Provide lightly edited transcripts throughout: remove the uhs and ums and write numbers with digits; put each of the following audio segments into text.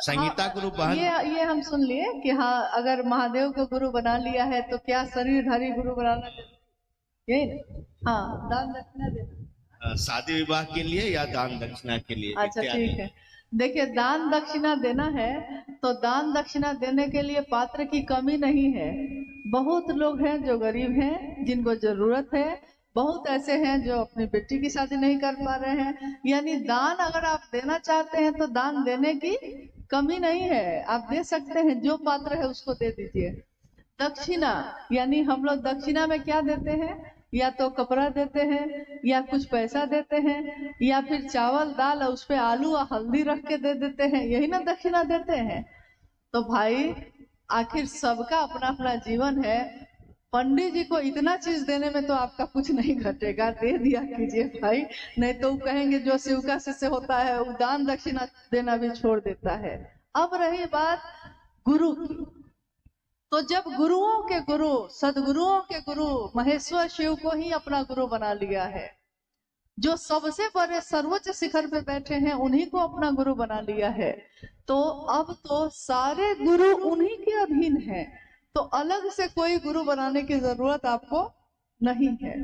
संगीता गुरु बहन। ये हम सुन लिए कि हाँ, अगर महादेव को गुरु बना लिया है तो क्या शरीरधारी गुरु बनाना चाहिए, यही ना? हाँ, दान दक्षिणा देना शादी विवाह के लिए या दान दक्षिणा के लिए? अच्छा ठीक है। देखिए, दान दक्षिणा देना है तो दान दक्षिणा देने के लिए पात्र की कमी नहीं है। बहुत लोग हैं जो गरीब हैं, जिनको जरूरत है। बहुत ऐसे हैं जो अपनी बेटी की शादी नहीं कर पा रहे हैं। यानी दान अगर आप देना चाहते हैं तो दान देने की कमी नहीं है, आप दे सकते हैं। जो पात्र है उसको दे दीजिए। दक्षिणा यानी हम लोग दक्षिणा में क्या देते हैं? या तो कपड़ा देते हैं, या कुछ पैसा देते हैं, या फिर चावल दाल उस पे आलू और हल्दी रख के दे देते हैं, यही ना दक्षिणा देते हैं। तो भाई आखिर सबका अपना अपना जीवन है। पंडित जी को इतना चीज देने में तो आपका कुछ नहीं घटेगा, दे दिया कीजिए भाई। नहीं तो वो कहेंगे जो शिव का शिष्य होता है वो दान दक्षिणा देना भी छोड़ देता है। अब रही बात गुरु की, तो जब गुरुओं के गुरु, सदगुरुओं के गुरु महेश्वर शिव को ही अपना गुरु बना लिया है, जो सबसे बड़े सर्वोच्च शिखर पे बैठे हैं उन्हीं को अपना गुरु बना लिया है, तो अब तो सारे गुरु उन्हीं के अधीन हैं। तो अलग से कोई गुरु बनाने की जरूरत आपको नहीं है।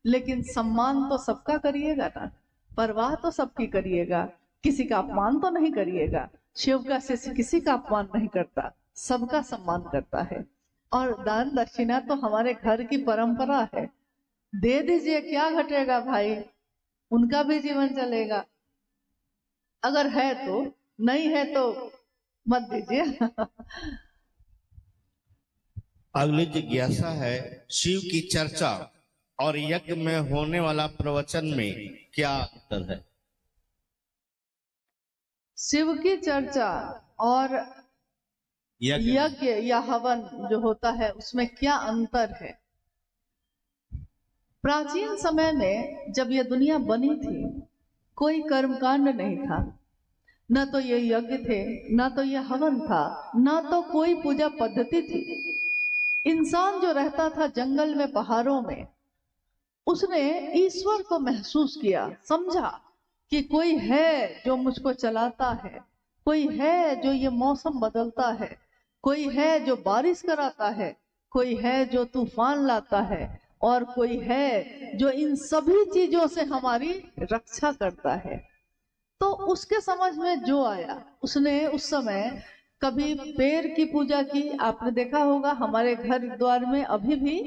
लेकिन सम्मान तो सबका करिएगा ना, परवाह तो सबकी करिएगा, किसी का अपमान तो नहीं करिएगा। शिव का शिष्य किसी का अपमान नहीं करता, सबका सम्मान करता है। और दान दक्षिणा तो हमारे घर की परंपरा है, दे दीजिए, क्या घटेगा भाई, उनका भी जीवन चलेगा। अगर है तो, नहीं है तो मत दीजिए। अगली जिज्ञासा है, शिव की चर्चा और यज्ञ में होने वाला प्रवचन में क्या अंतर है? शिव की चर्चा और यज्ञ या हवन जो होता है उसमें क्या अंतर है? प्राचीन समय में जब यह दुनिया बनी थी, कोई कर्मकांड नहीं था, न तो ये यज्ञ थे, न तो ये हवन था, न तो कोई पूजा पद्धति थी। इंसान जो रहता था जंगल में, पहाड़ों में, उसने ईश्वर को महसूस किया, समझा कि कोई है जो मुझको चलाता है, कोई है जो ये मौसम बदलता है, कोई है जो बारिश कराता है, कोई है जो तूफान लाता है, और कोई है जो इन सभी चीजों से हमारी रक्षा करता है। तो उसके समझ में जो आया, उसने उस समय कभी पेड़ की पूजा की। आपने देखा होगा हमारे घर द्वार में अभी भी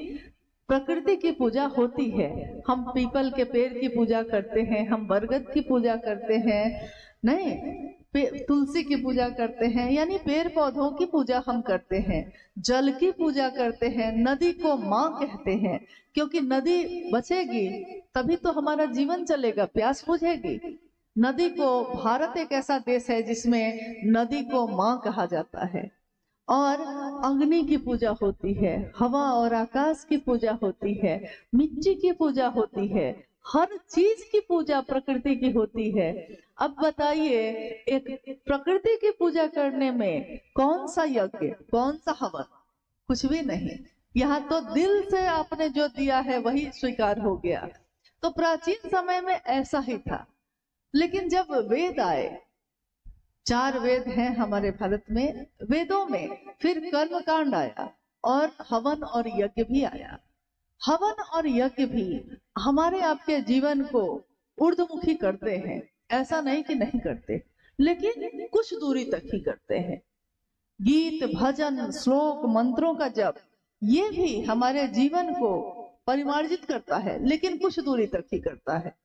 प्रकृति की पूजा होती है। हम पीपल के पेड़ की पूजा करते हैं, हम बरगद की पूजा करते हैं, नहीं तुलसी की पूजा करते हैं, यानी पेड़ पौधों की पूजा हम करते हैं। जल की पूजा करते हैं, नदी को माँ कहते हैं, क्योंकि नदी बचेगी तभी तो हमारा जीवन चलेगा, प्यास बुझेगी। नदी को, भारत एक ऐसा देश है जिसमें नदी को माँ कहा जाता है। और अग्नि की पूजा होती है, हवा और आकाश की पूजा होती है, मिट्टी की पूजा होती है, हर चीज की पूजा प्रकृति की होती है। अब बताइए, एक प्रकृति की पूजा करने में कौन सा यज्ञ, कौन सा हवन? कुछ भी नहीं। यहाँ तो दिल से आपने जो दिया है वही स्वीकार हो गया। तो प्राचीन समय में ऐसा ही था। लेकिन जब वेद आए, 4 वेद हैं हमारे भारत में, वेदों में फिर कर्म कांड आया और हवन और यज्ञ भी आया। हवन और यज्ञ भी हमारे आपके जीवन को ऊर्ध्वमुखी करते हैं, ऐसा नहीं कि नहीं करते, लेकिन कुछ दूरी तक ही करते हैं। गीत, भजन, श्लोक, मंत्रों का जप, ये भी हमारे जीवन को परिमार्जित करता है, लेकिन कुछ दूरी तक ही करता है।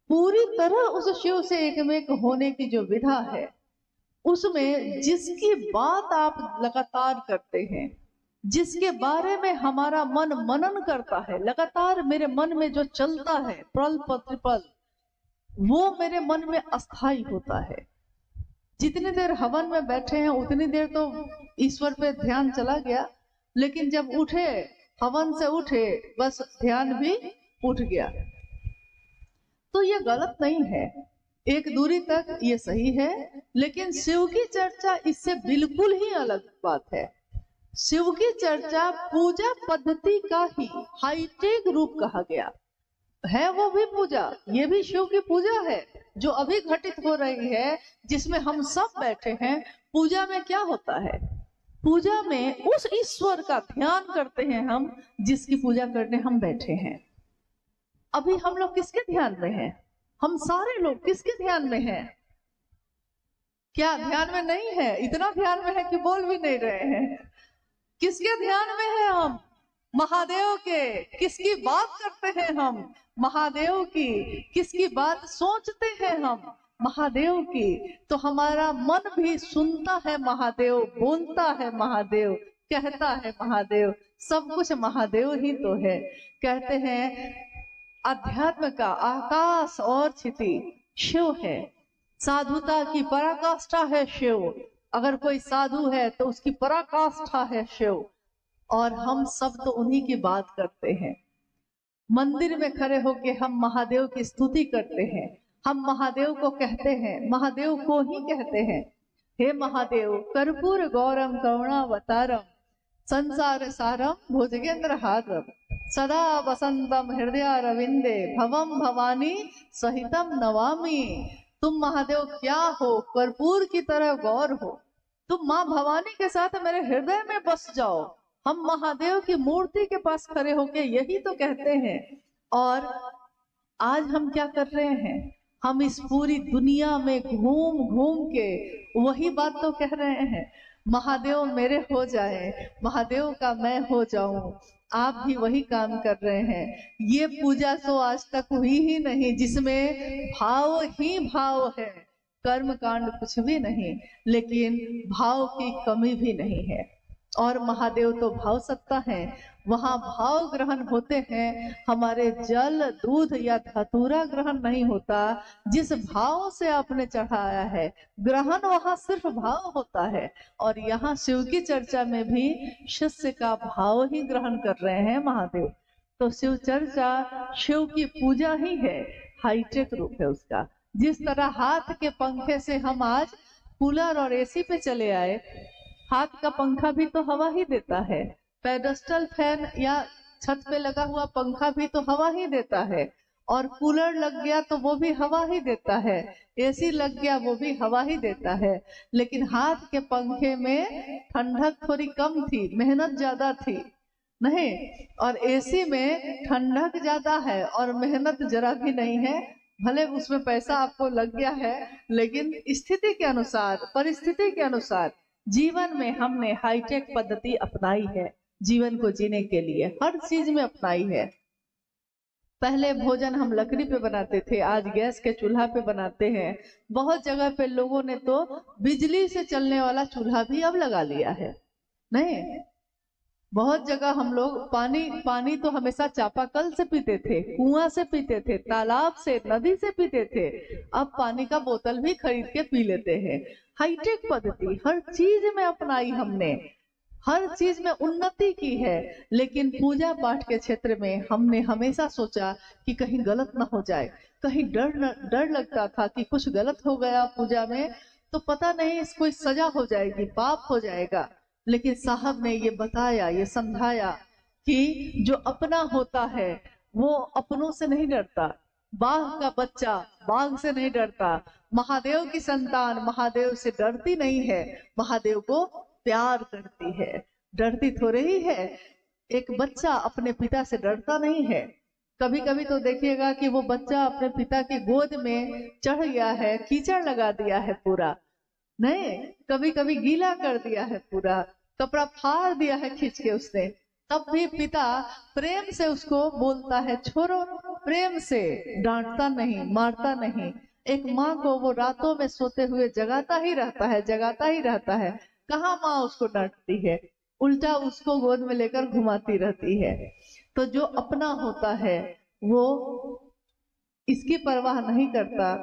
पूरी तरह उस शिव से एकमेक होने की जो विधा है, उसमें जिसकी बात आप लगातार करते हैं, जिसके बारे में हमारा मन मनन करता है, लगातार मेरे मन में जो चलता है पल प्रतिपल, वो मेरे मन में अस्थाई होता है। जितनी देर हवन में बैठे हैं उतनी देर तो ईश्वर पे ध्यान चला गया, लेकिन जब उठे, हवन से उठे, बस ध्यान भी उठ गया। तो ये गलत नहीं है, एक दूरी तक ये सही है। लेकिन शिव की चर्चा इससे बिल्कुल ही अलग बात है। शिव की चर्चा पूजा पद्धति का ही हाईटेक रूप कहा गया। है वो भी पूजा, ये भी शिव की पूजा है जो अभी घटित हो रही है, जिसमें हम सब बैठे हैं। पूजा में क्या होता है? पूजा में उस ईश्वर का ध्यान करते हैं हम, जिसकी पूजा करने हम बैठे हैं। अभी हम लोग किसके ध्यान में हैं? हम सारे लोग किसके ध्यान में हैं? क्या ध्यान में नहीं है? इतना ध्यान में है कि बोल भी नहीं रहे हैं। किसके ध्यान में है हम? महादेव के। किसकी बात करते हैं हम? महादेव की। किसकी बात सोचते हैं हम? महादेव की। तो हमारा मन भी सुनता है महादेव, बोलता है महादेव, कहता है महादेव, सब कुछ महादेव ही तो है। कहते हैं अध्यात्म का आकाश और क्षिति शिव है, साधुता की पराकाष्ठा है शिव। अगर कोई साधु है तो उसकी पराकाष्ठा है शिव। और हम सब तो उन्हीं की बात करते हैं। मंदिर में खड़े होके हम महादेव की स्तुति करते हैं, हम महादेव को कहते हैं, महादेव को ही कहते हैं, हे महादेव कर्पूर गौरम करुणावतारम संसार सारम भुजगेंद्र हारम सदा वसंतम हृदय रविंदे भवम भवानी सहितम नवामि। तुम महादेव क्या हो? कर्पूर की तरह गौर हो। तुम माँ भवानी के साथ मेरे हृदय में बस जाओ। हम महादेव की मूर्ति के पास खड़े होके यही तो कहते हैं। और आज हम क्या कर रहे हैं? हम इस पूरी दुनिया में घूम घूम के वही बात तो कह रहे हैं, महादेव मेरे हो जाए, महादेव का मैं हो जाऊं। आप भी वही काम कर रहे हैं। ये पूजा तो आज तक हुई ही नहीं जिसमें भाव ही भाव है, कर्म कांड कुछ भी नहीं, लेकिन भाव की कमी भी नहीं है। और महादेव तो भाव सत्ता है, वहां भाव ग्रहण होते हैं। हमारे जल दूध या धतूरा ग्रहण नहीं होता। जिस भाव से आपने चढ़ाया है ग्रहण वहां सिर्फ भाव होता है। और यहाँ शिव की चर्चा में भी शिष्य का भाव ही ग्रहण कर रहे हैं महादेव। तो शिव चर्चा शिव की पूजा ही है, हाईटेक रूप है उसका। जिस तरह हाथ के पंखे से हम आज कूलर और एसी पे चले आए, हाथ का पंखा भी तो हवा ही देता है, पेडेस्टल फैन या छत पे लगा हुआ पंखा भी तो हवा ही देता है, और कूलर लग गया तो वो भी हवा ही देता है, एसी लग गया वो भी हवा ही देता है। लेकिन हाथ के पंखे में ठंडक थोड़ी कम थी, मेहनत ज्यादा थी नहीं, और एसी में ठंडक ज्यादा है और मेहनत जरा भी नहीं है। भले उसमें पैसा आपको लग गया है, लेकिन स्थिति के अनुसार, परिस्थिति के अनुसार जीवन में हमने हाईटेक पद्धति अपनाई है। जीवन को जीने के लिए हर चीज में अपनाई है। पहले भोजन हम लकड़ी पे बनाते थे, आज गैस के चूल्हा पे बनाते हैं। बहुत जगह पे लोगों ने तो बिजली से चलने वाला चूल्हा भी अब लगा लिया है। नहीं, बहुत जगह हम लोग पानी तो हमेशा चापाकल से पीते थे, कुआं से पीते थे, तालाब से, नदी से पीते थे। अब पानी का बोतल भी खरीद के पी लेते हैं। हाईटेक पद्धति हर चीज में अपनाई हमने, हर चीज में उन्नति की है। लेकिन पूजा पाठ के क्षेत्र में हमने हमेशा सोचा कि कहीं गलत ना हो जाए। कहीं डर लगता था कि कुछ गलत हो गया पूजा में तो पता नहीं कोई सजा हो जाएगी, पाप हो जाएगा। लेकिन साहब ने ये बताया, ये समझाया कि जो अपना होता है वो अपनों से नहीं डरता। बाघ का बच्चा बाघ से नहीं डरता। महादेव की संतान महादेव से डरती नहीं है, महादेव को प्यार करती है, डरती थोड़ी ही है। एक बच्चा अपने पिता से डरता नहीं है। कभी कभी तो देखिएगा कि वो बच्चा अपने पिता की गोद में चढ़ गया है, कीचड़ लगा दिया है पूरा, नहीं, कभी कभी गीला कर दिया है, पूरा कपड़ा फाड़ दिया है खींच के उसने, तब भी पिता प्रेम से उसको बोलता है छोड़ो, प्रेम से, डांटता नहीं, मारता नहीं। एक माँ को वो रातों में सोते हुए जगाता ही रहता है, जगाता ही रहता है। कहाँ माँ उसको डांटती है, उल्टा उसको गोद में लेकर घुमाती रहती है। तो जो अपना होता है वो इसकी परवाह नहीं करता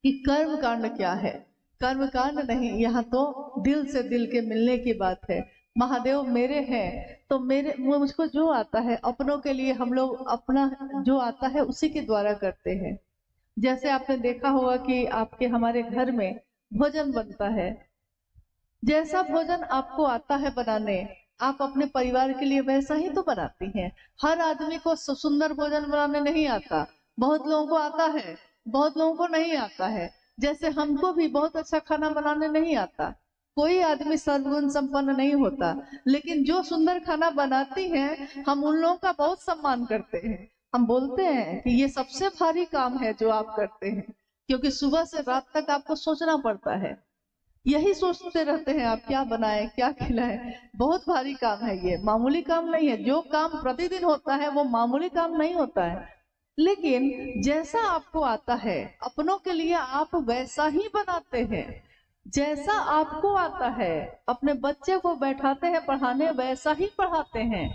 कि कर्म कांड क्या है। कर्म कांड नहीं, यहाँ तो दिल से दिल के मिलने की बात है। महादेव मेरे हैं तो मुझको जो आता है, अपनों के लिए हम लोग अपना जो आता है उसी के द्वारा करते हैं। जैसे आपने देखा होगा कि आपके हमारे घर में भोजन बनता है, जैसा भोजन आपको आता है बनाने आप अपने परिवार के लिए वैसा ही तो बनाती हैं। हर आदमी को सुंदर भोजन बनाने नहीं आता, बहुत लोगों को आता है, बहुत लोगों को नहीं आता है। जैसे हमको भी बहुत अच्छा खाना बनाने नहीं आता, कोई आदमी सर्वगुण संपन्न नहीं होता, लेकिन जो सुंदर खाना बनाती हैं हम उन लोगों का बहुत सम्मान करते हैं। हम बोलते हैं कि ये सबसे भारी काम है जो आप करते हैं, क्योंकि सुबह से रात तक आपको सोचना पड़ता है, यही सोचते रहते हैं आप क्या बनाएं क्या खिलाएं। बहुत भारी काम है, ये मामूली काम नहीं है। जो काम प्रतिदिन होता है वो मामूली काम नहीं होता है। लेकिन जैसा आपको आता है अपनों के लिए आप वैसा ही बनाते हैं, जैसा आपको आता है अपने बच्चे को बैठाते हैं पढ़ाने वैसा ही पढ़ाते हैं।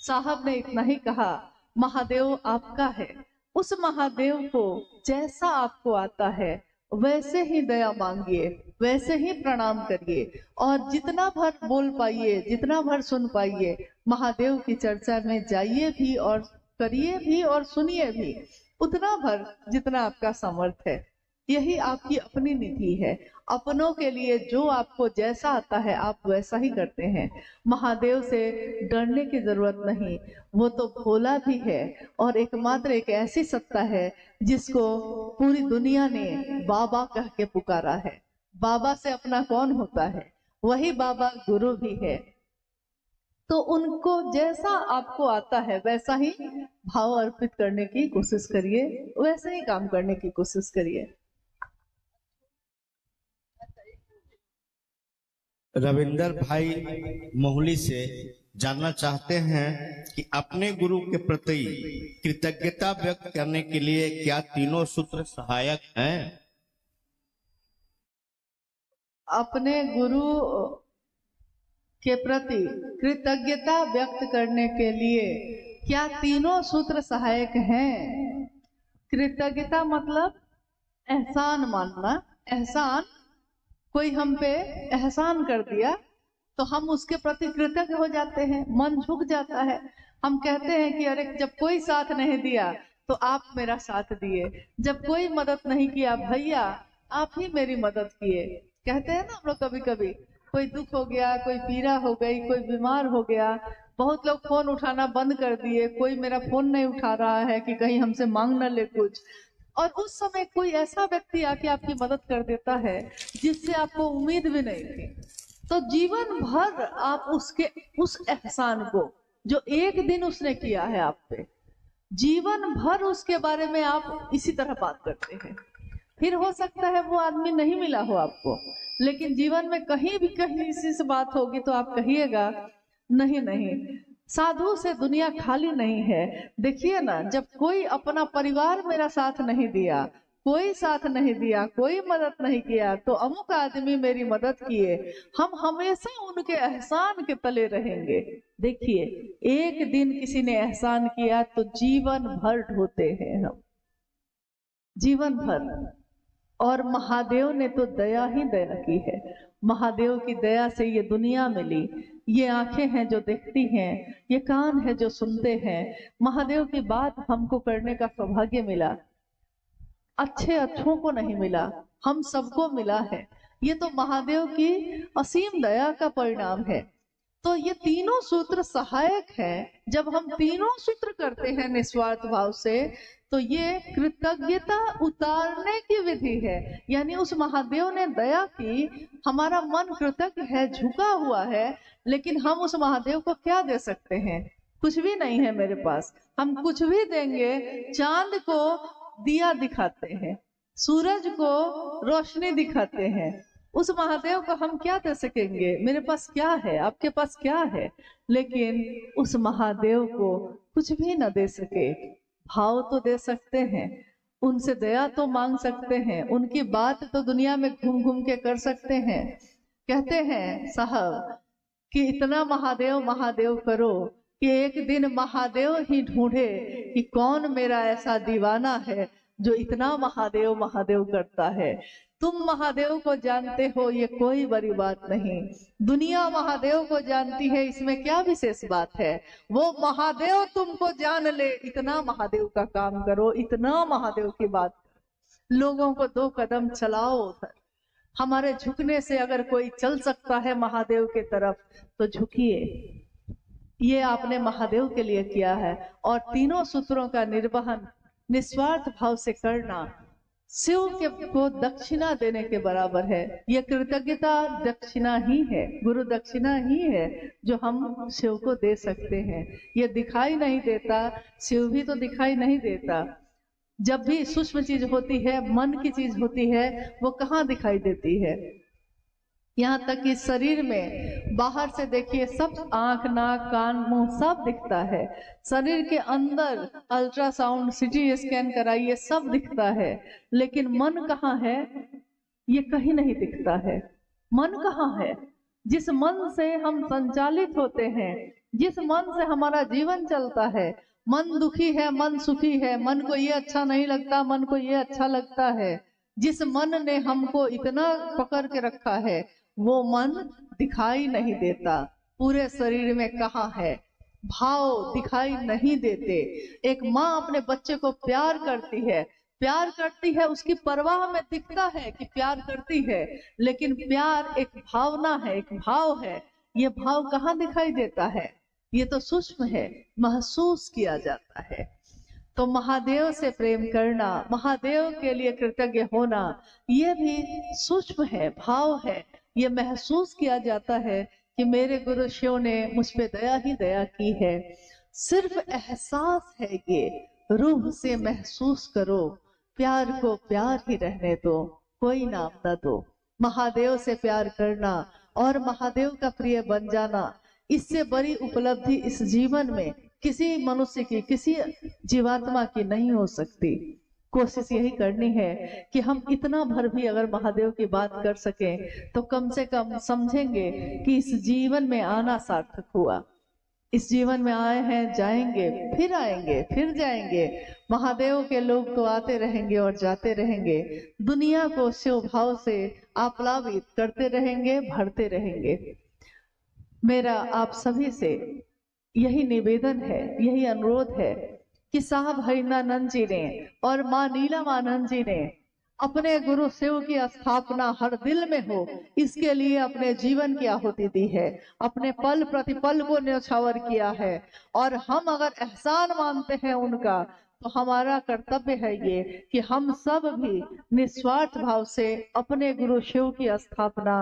साहब ने इतना ही कहा, महादेव आपका है, उस महादेव को जैसा आपको आता है वैसे ही दया मांगिए, वैसे ही प्रणाम करिए, और जितना भर बोल पाइए, जितना भर सुन पाइए, महादेव की चर्चा में जाइए भी और करिए भी और सुनिए भी, उतना भर जितना आपका सामर्थ्य है। यही आपकी अपनी निधि है। अपनों के लिए जो आपको जैसा आता है आप वैसा ही करते हैं। महादेव से डरने की जरूरत नहीं, वो तो भोला भी है और एकमात्र एक ऐसी सत्ता है जिसको पूरी दुनिया ने बाबा कह के पुकारा है। बाबा से अपना कौन होता है, वही बाबा गुरु भी है। तो उनको जैसा आपको आता है वैसा ही भाव अर्पित करने की कोशिश करिए, वैसे ही काम करने की कोशिश करिए। रविंदर भाई मोहली से जानना चाहते हैं कि अपने गुरु के प्रति कृतज्ञता व्यक्त करने के लिए क्या तीनों सूत्र सहायक हैं? अपने गुरु के प्रति कृतज्ञता व्यक्त करने के लिए क्या तीनों सूत्र सहायक हैं? कृतज्ञता मतलब एहसान मानना। एहसान, कोई हम पे एहसान कर दिया तो हम उसके प्रति कृतज्ञ हो जाते हैं, मन झुक जाता है। हम कहते हैं कि अरे जब कोई साथ नहीं दिया तो आप मेरा साथ दिए, जब कोई मदद नहीं किया भैया आप ही मेरी मदद किए। कहते हैं ना हम लोग कभी कभी, कोई दुख हो गया, कोई पीड़ा हो गई, कोई बीमार हो गया, बहुत लोग फोन उठाना बंद कर दिए, कोई मेरा फोन नहीं उठा रहा है कि कहीं हमसे मांग न ले कुछ, और उस समय कोई ऐसा व्यक्ति आके आपकी मदद कर देता है जिससे आपको उम्मीद भी नहीं थी, तो जीवन भर आप उसके उस एहसान को जो एक दिन उसने किया है आप पे, जीवन भर उसके बारे में आप इसी तरह बात करते हैं। फिर हो सकता है वो आदमी नहीं मिला हो आपको, लेकिन जीवन में कहीं भी कहीं इसी से बात होगी तो आप कहिएगा नहीं नहीं, साधु से दुनिया खाली नहीं है। देखिए ना, जब कोई अपना परिवार मेरा साथ नहीं दिया, कोई साथ नहीं दिया, कोई मदद नहीं किया, तो अमुक आदमी मेरी मदद किए, हम हमेशा उनके एहसान के तले रहेंगे। देखिए, एक दिन किसी ने एहसान किया तो जीवन भर ढोते हैं हम, जीवन भर। और महादेव ने तो दया ही दया की है। महादेव की दया से ये दुनिया मिली, ये आंखें हैं जो देखती हैं, ये कान है जो सुनते हैं। महादेव की बात हमको करने का सौभाग्य मिला, अच्छे अच्छों को नहीं मिला, हम सबको मिला है। ये तो महादेव की असीम दया का परिणाम है। तो ये तीनों सूत्र सहायक हैं। जब हम तीनों सूत्र करते हैं निस्वार्थ भाव से, तो ये कृतज्ञता उतारने की विधि है। यानी उस महादेव ने दया की, हमारा मन कृतज्ञ है, झुका हुआ है, लेकिन हम उस महादेव को क्या दे सकते हैं? कुछ भी नहीं है मेरे पास। हम कुछ भी देंगे, चांद को दिया दिखाते हैं, सूरज को रोशनी दिखाते हैं, उस महादेव को हम क्या दे सकेंगे? मेरे पास क्या है, आपके पास क्या है? लेकिन उस महादेव को कुछ भी न दे सके, भाव तो दे सकते हैं, उनसे दया तो मांग सकते हैं, उनकी बात तो दुनिया में घूम घूम के कर सकते हैं। कहते हैं साहब कि इतना महादेव महादेव करो कि एक दिन महादेव ही ढूंढे कि कौन मेरा ऐसा दीवाना है जो इतना महादेव महादेव करता है। तुम महादेव को जानते हो, ये कोई बड़ी बात नहीं। दुनिया महादेव को जानती है, इसमें क्या विशेष बात है? वो महादेव तुमको जान ले, इतना महादेव का काम करो, इतना महादेव की बात, लोगों को 2 कदम चलाओ उधर। हमारे झुकने से अगर कोई चल सकता है महादेव के तरफ तो झुकिए। ये आपने महादेव के लिए किया है। और तीनों सूत्रों का निर्वहन निस्वार्थ भाव से करना शिव के को दक्षिणा देने के बराबर है। ये कृतज्ञता दक्षिणा ही है, गुरु दक्षिणा ही है जो हम शिव को दे सकते हैं। ये दिखाई नहीं देता, शिव भी तो दिखाई नहीं देता। जब भी सूक्ष्म चीज होती है, मन की चीज होती है, वो कहाँ दिखाई देती है। यहाँ तक कि शरीर में बाहर से देखिए सब आंख नाक कान मुंह सब दिखता है। शरीर के अंदर अल्ट्रासाउंड सीटी स्कैन कराइए सब दिखता है, लेकिन मन कहाँ है ये कहीं नहीं दिखता है। मन कहाँ है? जिस मन से हम संचालित होते हैं, जिस मन से हमारा जीवन चलता है। मन दुखी है, मन सुखी है, मन को ये अच्छा नहीं लगता, मन को ये अच्छा लगता है। जिस मन ने हमको इतना पकड़ के रखा है वो मन दिखाई नहीं देता। पूरे शरीर में कहाँ है? भाव दिखाई नहीं देते। एक माँ अपने बच्चे को प्यार करती है, प्यार करती है, उसकी परवाह में दिखता है कि प्यार करती है, लेकिन प्यार एक भावना है, एक भाव है। ये भाव कहाँ दिखाई देता है? ये तो सूक्ष्म है, महसूस किया जाता है। तो महादेव से प्रेम करना, महादेव के लिए कृतज्ञ होना, ये भी सूक्ष्म है, भाव है। ये महसूस किया जाता है कि मेरे गुरु शिव ने मुझ पे दया ही दया की है। सिर्फ एहसास है, ये रूह से महसूस करो। प्यार को प्यार ही रहने दो, कोई नाम न दो। महादेव से प्यार करना और महादेव का प्रिय बन जाना, इससे बड़ी उपलब्धि इस जीवन में किसी मनुष्य की, किसी जीवात्मा की नहीं हो सकती। कोशिश यही करनी है कि हम इतना भर भी अगर महादेव की बात कर सकें तो कम से कम समझेंगे कि इस जीवन में आना सार्थक हुआ। इस जीवन में आए हैं, जाएंगे, फिर आएंगे, फिर जाएंगे। महादेव के लोग तो आते रहेंगे और जाते रहेंगे। दुनिया को शिव भाव से आप्लावित करते रहेंगे, भरते रहेंगे। मेरा आप सभी से यही निवेदन है, यही अनुरोध है कि साहब हरिनानंद जी ने और माँ नीलमानंद जी ने अपने गुरु शिव की स्थापना हर दिल में हो, इसके लिए अपने जीवन की आहुति दी है, अपने पल प्रतिपल को न्यौछावर किया है। और हम अगर एहसान मानते हैं उनका, तो हमारा कर्तव्य है ये कि हम सब भी निस्वार्थ भाव से अपने गुरु शिव की स्थापना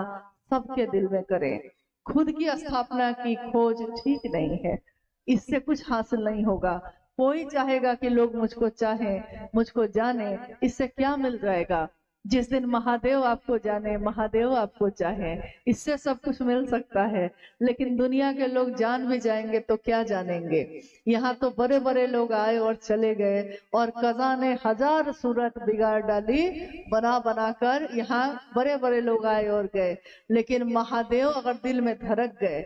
सबके दिल में करें। खुद की स्थापना की खोज ठीक नहीं है, इससे कुछ हासिल नहीं होगा। कोई चाहेगा कि लोग मुझको चाहें, मुझको जाने, इससे क्या मिल जाएगा? जिस दिन महादेव आपको जाने, महादेव आपको चाहे, इससे सब कुछ मिल सकता है। लेकिन दुनिया के लोग जान भी जाएंगे तो क्या जानेंगे? यहाँ तो बड़े बड़े लोग आए और चले गए, और कज़ा ने हजार सूरत बिगाड़ डाली बना बना कर। यहाँ बड़े बड़े लोग आए और गए, लेकिन महादेव अगर दिल में धड़क गए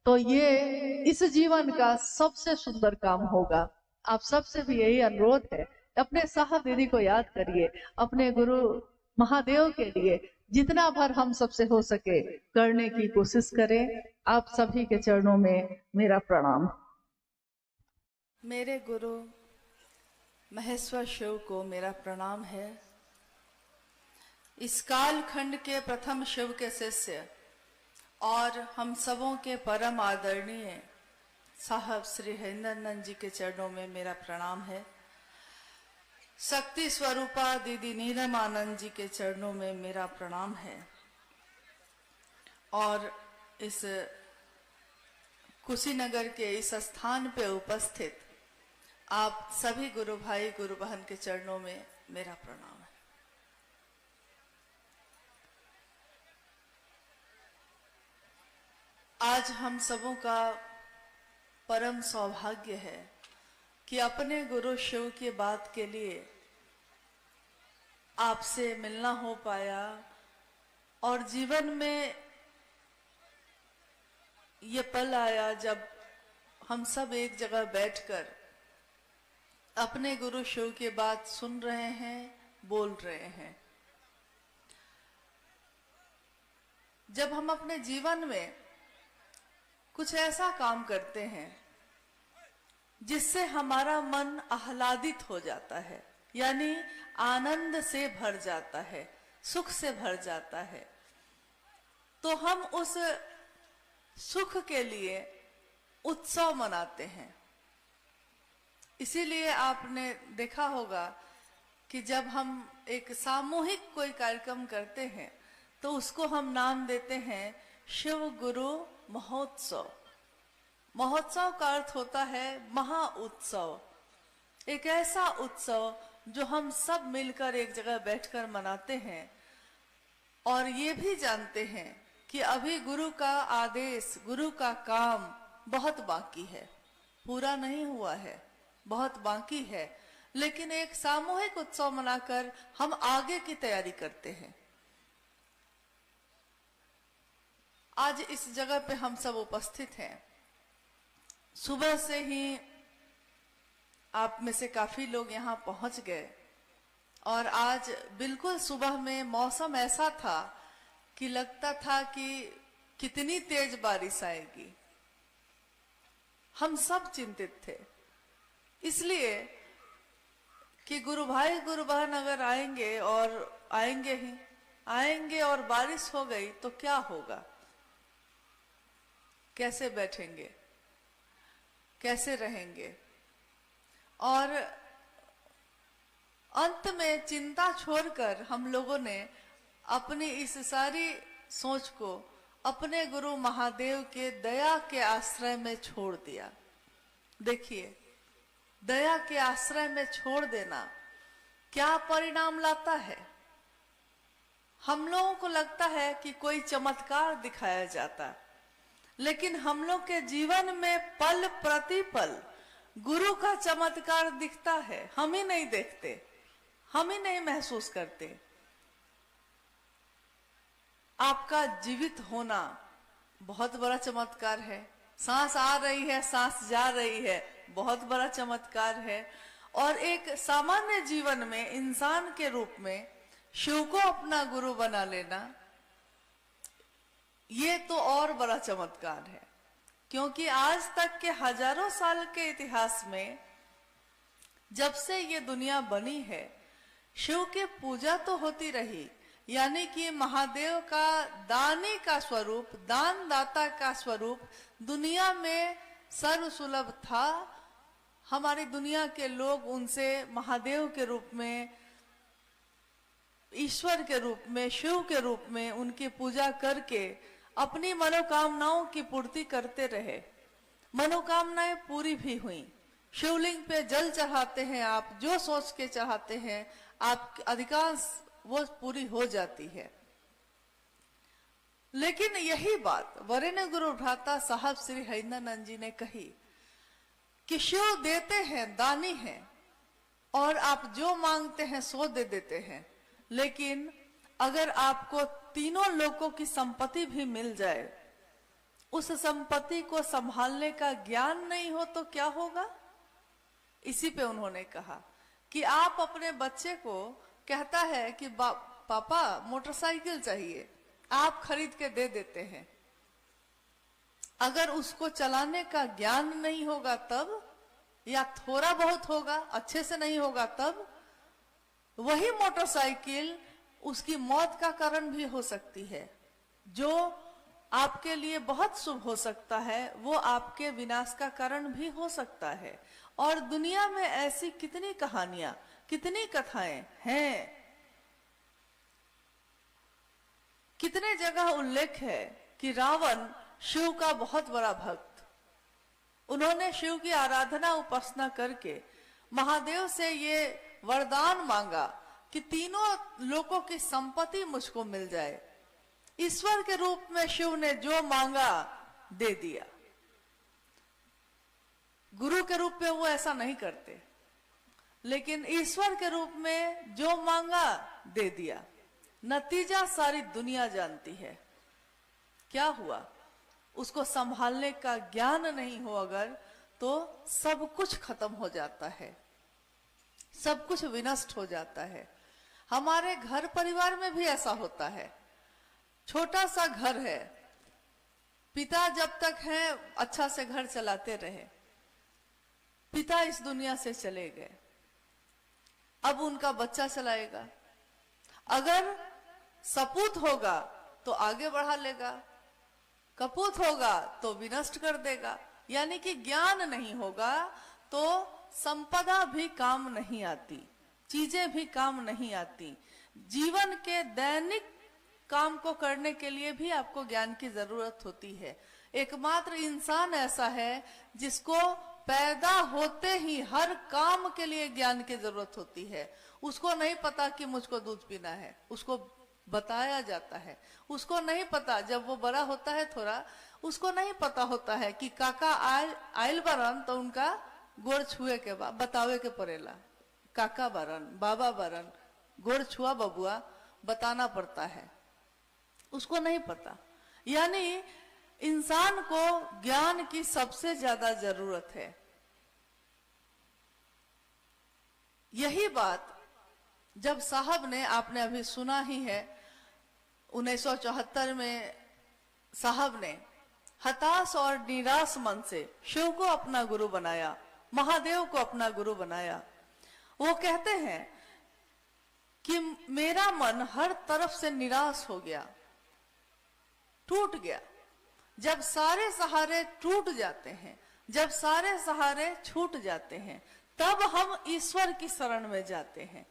तो ये इस जीवन का सबसे सुंदर काम होगा। आप सबसे भी यही अनुरोध है, अपने साहब दीदी को याद करिए, अपने गुरु महादेव के लिए जितना भर हम सबसे हो सके करने की कोशिश करें। आप सभी के चरणों में मेरा प्रणाम। मेरे गुरु महेश्वर शिव को मेरा प्रणाम है। इस काल खंड के प्रथम शिव के शिष्य और हम सबों के परम आदरणीय साहब श्री हरिनानंद जी के चरणों में मेरा प्रणाम है। शक्ति स्वरूपा दीदी नीलमानंद जी के चरणों में मेरा प्रणाम है। और इस कुशीनगर के इस स्थान पे उपस्थित आप सभी गुरु भाई गुरु बहन के चरणों में मेरा प्रणाम है। आज हम सबों का परम सौभाग्य है कि अपने गुरु शिव की बात के लिए आपसे मिलना हो पाया, और जीवन में ये पल आया जब हम सब एक जगह बैठकर अपने गुरु शिव की बात सुन रहे हैं, बोल रहे हैं। जब हम अपने जीवन में कुछ ऐसा काम करते हैं जिससे हमारा मन आह्लादित हो जाता है, यानी आनंद से भर जाता है, सुख से भर जाता है। तो हम उस सुख के लिए उत्सव मनाते हैं। इसीलिए आपने देखा होगा कि जब हम एक सामूहिक कोई कार्यक्रम करते हैं तो उसको हम नाम देते हैं शिव गुरु महोत्सव। महोत्सव का अर्थ होता है महा उत्सव, एक ऐसा उत्सव जो हम सब मिलकर एक जगह बैठकर मनाते हैं और ये भी जानते हैं कि अभी गुरु का आदेश, गुरु का काम बहुत बाकी है, पूरा नहीं हुआ है, बहुत बाकी है, लेकिन एक सामूहिक उत्सव मनाकर हम आगे की तैयारी करते हैं। आज इस जगह पे हम सब उपस्थित हैं। सुबह से ही आप में से काफी लोग यहाँ पहुंच गए और आज बिल्कुल सुबह में मौसम ऐसा था कि लगता था कि कितनी तेज बारिश आएगी। हम सब चिंतित थे, इसलिए कि गुरु भाई गुरु बहन अगर आएंगे और आएंगे और बारिश हो गई तो क्या होगा, कैसे बैठेंगे, कैसे रहेंगे। और अंत में चिंता छोड़कर हम लोगों ने अपनी इस सारी सोच को अपने गुरु महादेव के दया के आश्रय में छोड़ दिया। देखिए, दया के आश्रय में छोड़ देना क्या परिणाम लाता है। हम लोगों को लगता है कि कोई चमत्कार दिखाया जाता, लेकिन हम लोग के जीवन में पल प्रतिपल गुरु का चमत्कार दिखता है। हम ही नहीं देखते, हम ही नहीं महसूस करते। आपका जीवित होना बहुत बड़ा चमत्कार है। सांस आ रही है, सांस जा रही है, बहुत बड़ा चमत्कार है। और एक सामान्य जीवन में इंसान के रूप में शिव को अपना गुरु बना लेना, ये तो और बड़ा चमत्कार है। क्योंकि आज तक के हजारों साल के इतिहास में जब से ये दुनिया बनी है, शिव की पूजा तो होती रही, यानी कि महादेव का दानी का स्वरूप, दानदाता का स्वरूप दुनिया में सर्वसुलभ था। हमारी दुनिया के लोग उनसे महादेव के रूप में, ईश्वर के रूप में, शिव के रूप में उनकी पूजा करके अपनी मनोकामनाओं की पूर्ति करते रहे। मनोकामनाएं पूरी भी हुई। शिवलिंग पे जल चढ़ाते हैं आप, जो सोच के चढ़ाते हैं आप, अधिकांश वो पूरी हो जाती है। लेकिन यही बात वरेण्य गुरु भ्राता साहब श्री हरिंदरानंद जी ने कही कि शिव देते हैं, दानी हैं, और आप जो मांगते हैं सो दे देते हैं। लेकिन अगर आपको तीनों लोगों की संपत्ति भी मिल जाए, उस संपत्ति को संभालने का ज्ञान नहीं हो तो क्या होगा। इसी पे उन्होंने कहा कि आप अपने बच्चे को कहता है कि पापा मोटरसाइकिल चाहिए, आप खरीद के दे देते हैं। अगर उसको चलाने का ज्ञान नहीं होगा तब, या थोड़ा बहुत होगा, अच्छे से नहीं होगा तब, वही मोटरसाइकिल उसकी मौत का कारण भी हो सकती है। जो आपके लिए बहुत शुभ हो सकता है वो आपके विनाश का कारण भी हो सकता है। और दुनिया में ऐसी कितनी कहानियां, कितनी कथाएं हैं, कितने जगह उल्लेख है कि रावण शिव का बहुत बड़ा भक्त, उन्होंने शिव की आराधना उपासना करके महादेव से ये वरदान मांगा कि तीनों लोगों की संपत्ति मुझको मिल जाए। ईश्वर के रूप में शिव ने जो मांगा दे दिया। गुरु के रूप में वो ऐसा नहीं करते, लेकिन ईश्वर के रूप में जो मांगा दे दिया। नतीजा सारी दुनिया जानती है। क्या हुआ, उसको संभालने का ज्ञान नहीं हो अगर, तो सब कुछ खत्म हो जाता है, सब कुछ विनष्ट हो जाता है। हमारे घर परिवार में भी ऐसा होता है। छोटा सा घर है, पिता जब तक हैं अच्छा से घर चलाते रहे, पिता इस दुनिया से चले गए, अब उनका बच्चा चलाएगा। अगर सपूत होगा तो आगे बढ़ा लेगा, कपूत होगा तो विनष्ट कर देगा। यानी कि ज्ञान नहीं होगा तो संपदा भी काम नहीं आती, चीजें भी काम नहीं आती। जीवन के दैनिक काम को करने के लिए भी आपको ज्ञान की जरूरत होती है। एकमात्र इंसान ऐसा है जिसको पैदा होते ही हर काम के लिए ज्ञान की जरूरत होती है। उसको नहीं पता कि मुझको दूध पीना है, उसको बताया जाता है। उसको नहीं पता, जब वो बड़ा होता है थोड़ा, उसको नहीं पता होता है कि काका आयल बरन तो उनका गोड़ छुए के बाद बतावे के पड़ेला, काका बरन, बाबा बरन, गोड़ छुआ बबुआ, बताना पड़ता है। उसको नहीं पता। यानी इंसान को ज्ञान की सबसे ज्यादा जरूरत है। यही बात जब साहब ने, आपने अभी सुना ही है, 1974 में साहब ने हताश और निराश मन से शिव को अपना गुरु बनाया, महादेव को अपना गुरु बनाया। वो कहते हैं कि मेरा मन हर तरफ से निराश हो गया, टूट गया। जब सारे सहारे टूट जाते हैं, जब सारे सहारे छूट जाते हैं, तब हम ईश्वर की शरण में जाते हैं,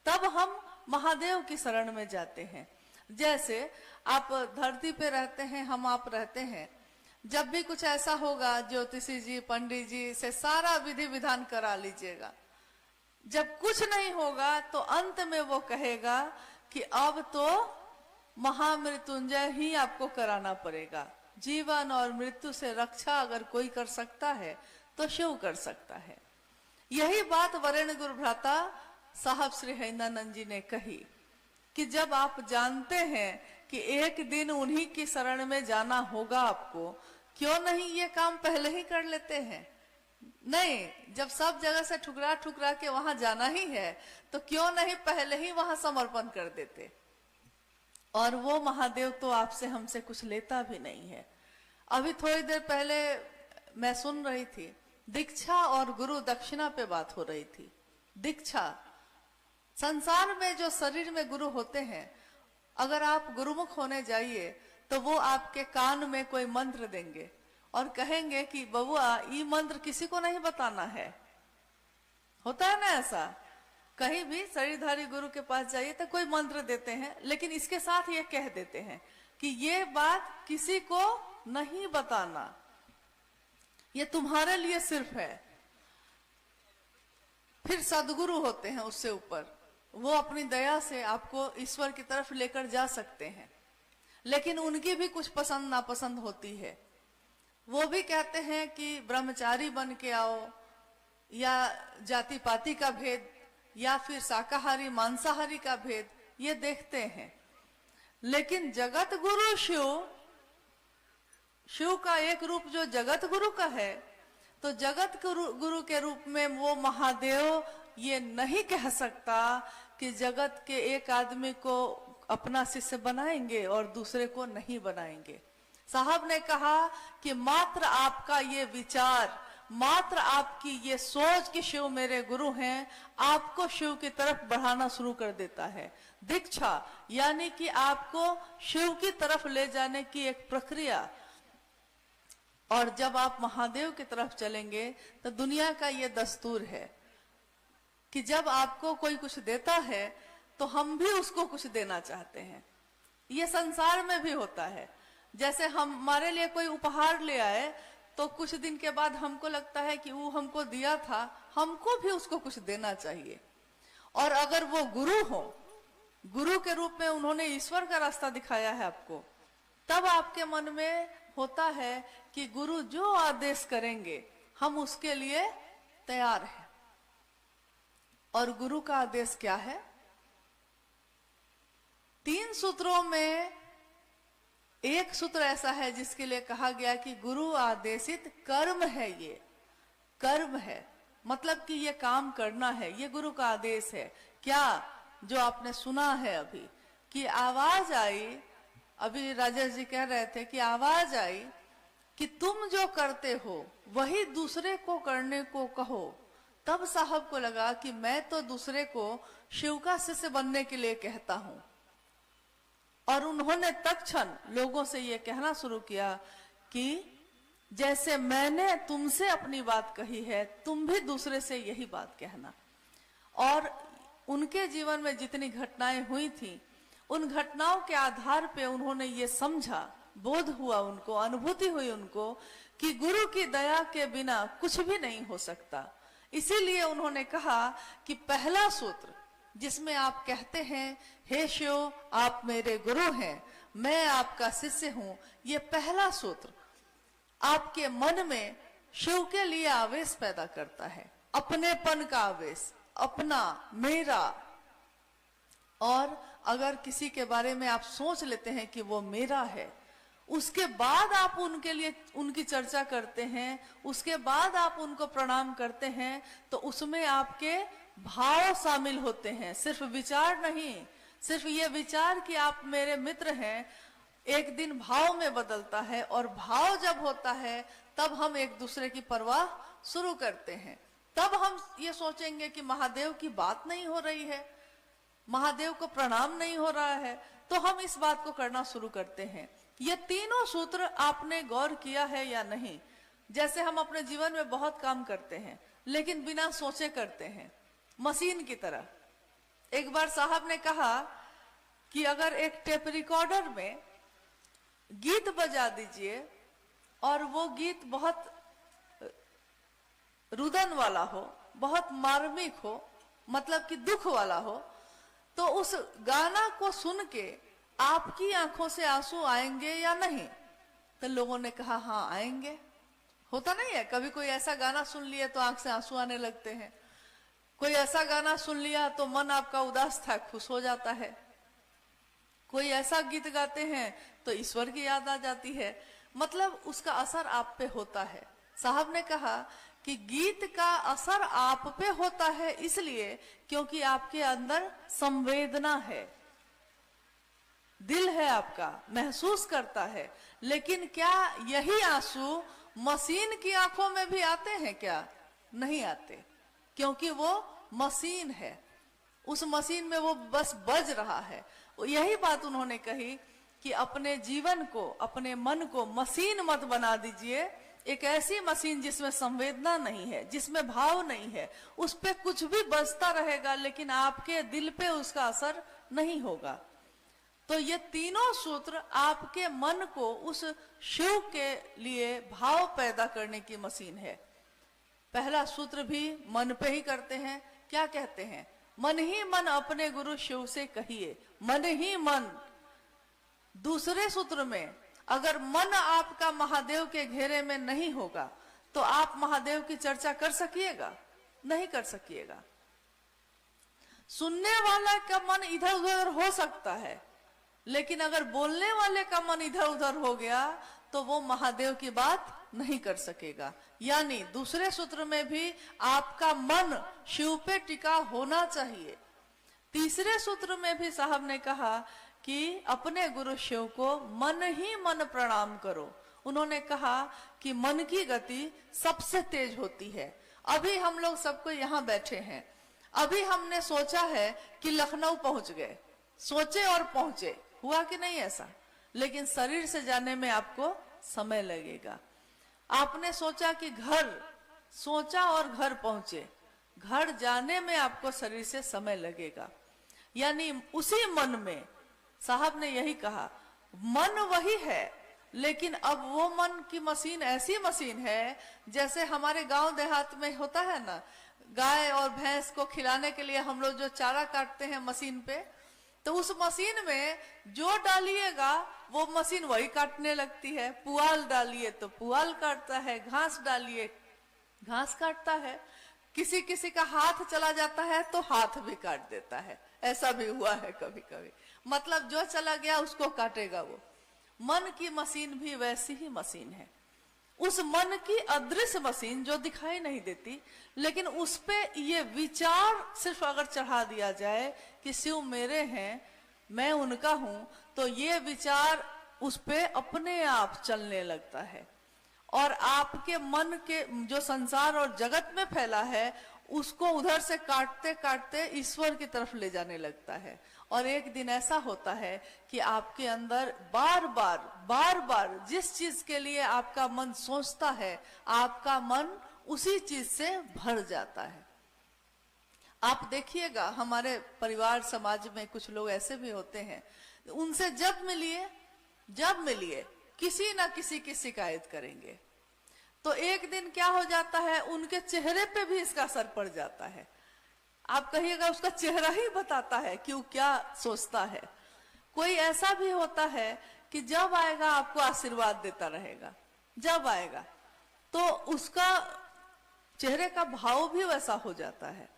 तब हम महादेव की शरण में जाते हैं। जैसे आप धरती पे रहते हैं, हम आप रहते हैं, जब भी कुछ ऐसा होगा ज्योतिषी जी, पंडित जी से सारा विधि विधान करा लीजिएगा। जब कुछ नहीं होगा तो अंत में वो कहेगा कि अब तो महामृत्युंजय ही आपको कराना पड़ेगा। जीवन और मृत्यु से रक्षा अगर कोई कर सकता है तो शिव कर सकता है। यही बात वरेण्य गुरु भ्राता साहब श्री हरिनानंद जी ने कही कि जब आप जानते हैं कि एक दिन उन्हीं की शरण में जाना होगा आपको, क्यों नहीं ये काम पहले ही कर लेते हैं? नहीं, जब सब जगह से ठुकरा ठुकरा के वहां जाना ही है तो क्यों नहीं पहले ही वहां समर्पण कर देते? और वो महादेव तो आपसे हमसे कुछ लेता भी नहीं है। अभी थोड़ी देर पहले मैं सुन रही थी, दीक्षा और गुरु दक्षिणा पे बात हो रही थी। दीक्षा, संसार में जो शरीर में गुरु होते हैं, अगर आप गुरुमुख होने जाइए तो वो आपके कान में कोई मंत्र देंगे और कहेंगे कि बबुआ ये मंत्र किसी को नहीं बताना है। होता है ना ऐसा? कहीं भी शरीरधारी गुरु के पास जाइए तो कोई मंत्र देते हैं, लेकिन इसके साथ ये कह देते हैं कि ये बात किसी को नहीं बताना, ये तुम्हारे लिए सिर्फ है। फिर सदगुरु होते हैं उससे ऊपर, वो अपनी दया से आपको ईश्वर की तरफ लेकर जा सकते हैं, लेकिन उनकी भी कुछ पसंद नापसंद होती है। वो भी कहते हैं कि ब्रह्मचारी बन के आओ, या जाति पाति का भेद, या फिर शाकाहारी मांसाहारी का भेद, ये देखते हैं। लेकिन जगत गुरु शिव का एक रूप जो जगत गुरु का है, तो जगत गुरु के रूप में वो महादेव ये नहीं कह सकता कि जगत के एक आदमी को अपना शिष्य बनाएंगे और दूसरे को नहीं बनाएंगे। साहब ने कहा कि मात्र आपका ये विचार, मात्र आपकी ये सोच कि शिव मेरे गुरु हैं, आपको शिव की तरफ बढ़ाना शुरू कर देता है। दीक्षा यानी कि आपको शिव की तरफ ले जाने की एक प्रक्रिया। और जब आप महादेव की तरफ चलेंगे तो दुनिया का ये दस्तूर है कि जब आपको कोई कुछ देता है तो हम भी उसको कुछ देना चाहते हैं। ये संसार में भी होता है। जैसे हमारे लिए कोई उपहार ले आए तो कुछ दिन के बाद हमको लगता है कि वो हमको दिया था, हमको भी उसको कुछ देना चाहिए। और अगर वो गुरु हो, गुरु के रूप में उन्होंने ईश्वर का रास्ता दिखाया है आपको, तब आपके मन में होता है कि गुरु जो आदेश करेंगे हम उसके लिए तैयार हैं। और गुरु का आदेश क्या है? 3 सूत्रों में एक सूत्र ऐसा है जिसके लिए कहा गया कि गुरु आदेशित कर्म है। ये कर्म है, मतलब कि ये काम करना है, ये गुरु का आदेश है। क्या? जो आपने सुना है अभी कि आवाज आई, अभी राजेश जी कह रहे थे कि आवाज आई कि तुम जो करते हो वही दूसरे को करने को कहो। तब साहब को लगा कि मैं तो दूसरे को शिव का शिष्य बनने के लिए कहता हूं। और उन्होंने तत्क्षण लोगों से ये कहना शुरू किया कि जैसे मैंने तुमसे अपनी बात कही है, तुम भी दूसरे से यही बात कहना। और उनके जीवन में जितनी घटनाएं हुई थी, उन घटनाओं के आधार पे उन्होंने ये समझा, बोध हुआ उनको, अनुभूति हुई उनको कि गुरु की दया के बिना कुछ भी नहीं हो सकता। इसीलिए उन्होंने कहा कि पहला सूत्र जिसमें आप कहते हैं, हे शिव आप मेरे गुरु हैं, मैं आपका शिष्य हूं, ये पहला सूत्र आपके मन में शिव के लिए आवेश पैदा करता है, अपनेपन का आवेश, अपना, मेरा। और अगर किसी के बारे में आप सोच लेते हैं कि वो मेरा है, उसके बाद आप उनके लिए उनकी चर्चा करते हैं, उसके बाद आप उनको प्रणाम करते हैं, तो उसमें आपके भाव शामिल होते हैं, सिर्फ विचार नहीं। सिर्फ ये विचार कि आप मेरे मित्र हैं एक दिन भाव में बदलता है, और भाव जब होता है तब हम एक दूसरे की परवाह शुरू करते हैं। तब हम ये सोचेंगे कि महादेव की बात नहीं हो रही है, महादेव को प्रणाम नहीं हो रहा है, तो हम इस बात को करना शुरू करते हैं। ये तीनों सूत्र आपने गौर किया है या नहीं? जैसे हम अपने जीवन में बहुत काम करते हैं लेकिन बिना सोचे करते हैं, मशीन की तरह। एक बार साहब ने कहा कि अगर एक टेप रिकॉर्डर में गीत बजा दीजिए और वो गीत बहुत रुदन वाला हो, बहुत मार्मिक हो, मतलब कि दुख वाला हो, तो उस गाना को सुन के आपकी आंखों से आंसू आएंगे या नहीं? तो लोगों ने कहा हाँ आएंगे। होता नहीं है, कभी कोई ऐसा गाना सुन लिया तो आंख से आंसू आने लगते हैं, कोई ऐसा गाना सुन लिया तो मन आपका उदास था खुश हो जाता है, कोई ऐसा गीत गाते हैं तो ईश्वर की याद आ जाती है, मतलब उसका असर आप पे होता है। साहब ने कहा कि गीत का असर आप पे होता है इसलिए क्योंकि आपके अंदर संवेदना है, दिल है आपका, महसूस करता है। लेकिन क्या यही आंसू मशीन की आंखों में भी आते हैं क्या? नहीं आते, क्योंकि वो मशीन है, उस मशीन में वो बस बज रहा है। यही बात उन्होंने कही कि अपने जीवन को, अपने मन को मशीन मत बना दीजिए, एक ऐसी मशीन जिसमें संवेदना नहीं है, जिसमें भाव नहीं है। उस पे कुछ भी बजता रहेगा लेकिन आपके दिल पे उसका असर नहीं होगा। तो ये तीनों सूत्र आपके मन को उस शिव के लिए भाव पैदा करने की मशीन है। पहला सूत्र भी मन पे ही करते हैं। क्या कहते हैं? मन ही मन अपने गुरु शिव से कहिए, मन ही मन। दूसरे सूत्र में अगर मन आपका महादेव के घेरे में नहीं होगा तो आप महादेव की चर्चा कर सकिएगा? नहीं कर सकिएगा। सुनने वाला का मन इधर उधर हो सकता है, लेकिन अगर बोलने वाले का मन इधर उधर हो गया तो वो महादेव की बात नहीं कर सकेगा। यानी दूसरे सूत्र में भी आपका मन शिव पे टिका होना चाहिए। तीसरे सूत्र में भी साहब ने कहा कि अपने गुरु शिव को मन ही मन प्रणाम करो। उन्होंने कहा कि मन की गति सबसे तेज होती है। अभी हम लोग सबको यहाँ बैठे हैं, अभी हमने सोचा है कि लखनऊ पहुंच गए, सोचे और पहुंचे, हुआ कि नहीं ऐसा? लेकिन शरीर से जाने में आपको समय लगेगा। आपने सोचा कि घर, सोचा और घर पहुंचे, घर जाने में आपको शरीर से समय लगेगा। यानी उसी मन में साहब ने यही कहा, मन वही है लेकिन अब वो मन की मशीन ऐसी मशीन है जैसे हमारे गांव देहात में होता है ना, गाय और भैंस को खिलाने के लिए हम लोग जो चारा काटते हैं मशीन पे, तो उस मशीन में जो डालिएगा वो मशीन वही काटने लगती है। पुआल डालिए तो पुआल काटता है, घास डालिए घास काटता है, किसी किसी का हाथ चला जाता है तो हाथ भी काट देता है। ऐसा भी हुआ है कभी कभी, मतलब जो चला गया उसको काटेगा वो। मन की मशीन भी वैसी ही मशीन है। उस मन की अदृश्य मशीन जो दिखाई नहीं देती, लेकिन उस पे ये विचार सिर्फ अगर चढ़ा दिया जाए कि शिव मेरे हैं, मैं उनका हूं, तो ये विचार उस पे अपने आप चलने लगता है और आपके मन के जो संसार और जगत में फैला है उसको उधर से काटते काटते ईश्वर की तरफ ले जाने लगता है। और एक दिन ऐसा होता है कि आपके अंदर बार बार जिस चीज के लिए आपका मन सोचता है, आपका मन उसी चीज से भर जाता है। आप देखिएगा हमारे परिवार समाज में कुछ लोग ऐसे भी होते हैं, उनसे जब मिलिए किसी ना किसी की शिकायत करेंगे, तो एक दिन क्या हो जाता है, उनके चेहरे पे भी इसका असर पड़ जाता है। आप कहिएगा उसका चेहरा ही बताता है कि वो क्या सोचता है। कोई ऐसा भी होता है कि जब आएगा आपको आशीर्वाद देता रहेगा, जब आएगा तो उसका चेहरे का भाव भी वैसा हो जाता है।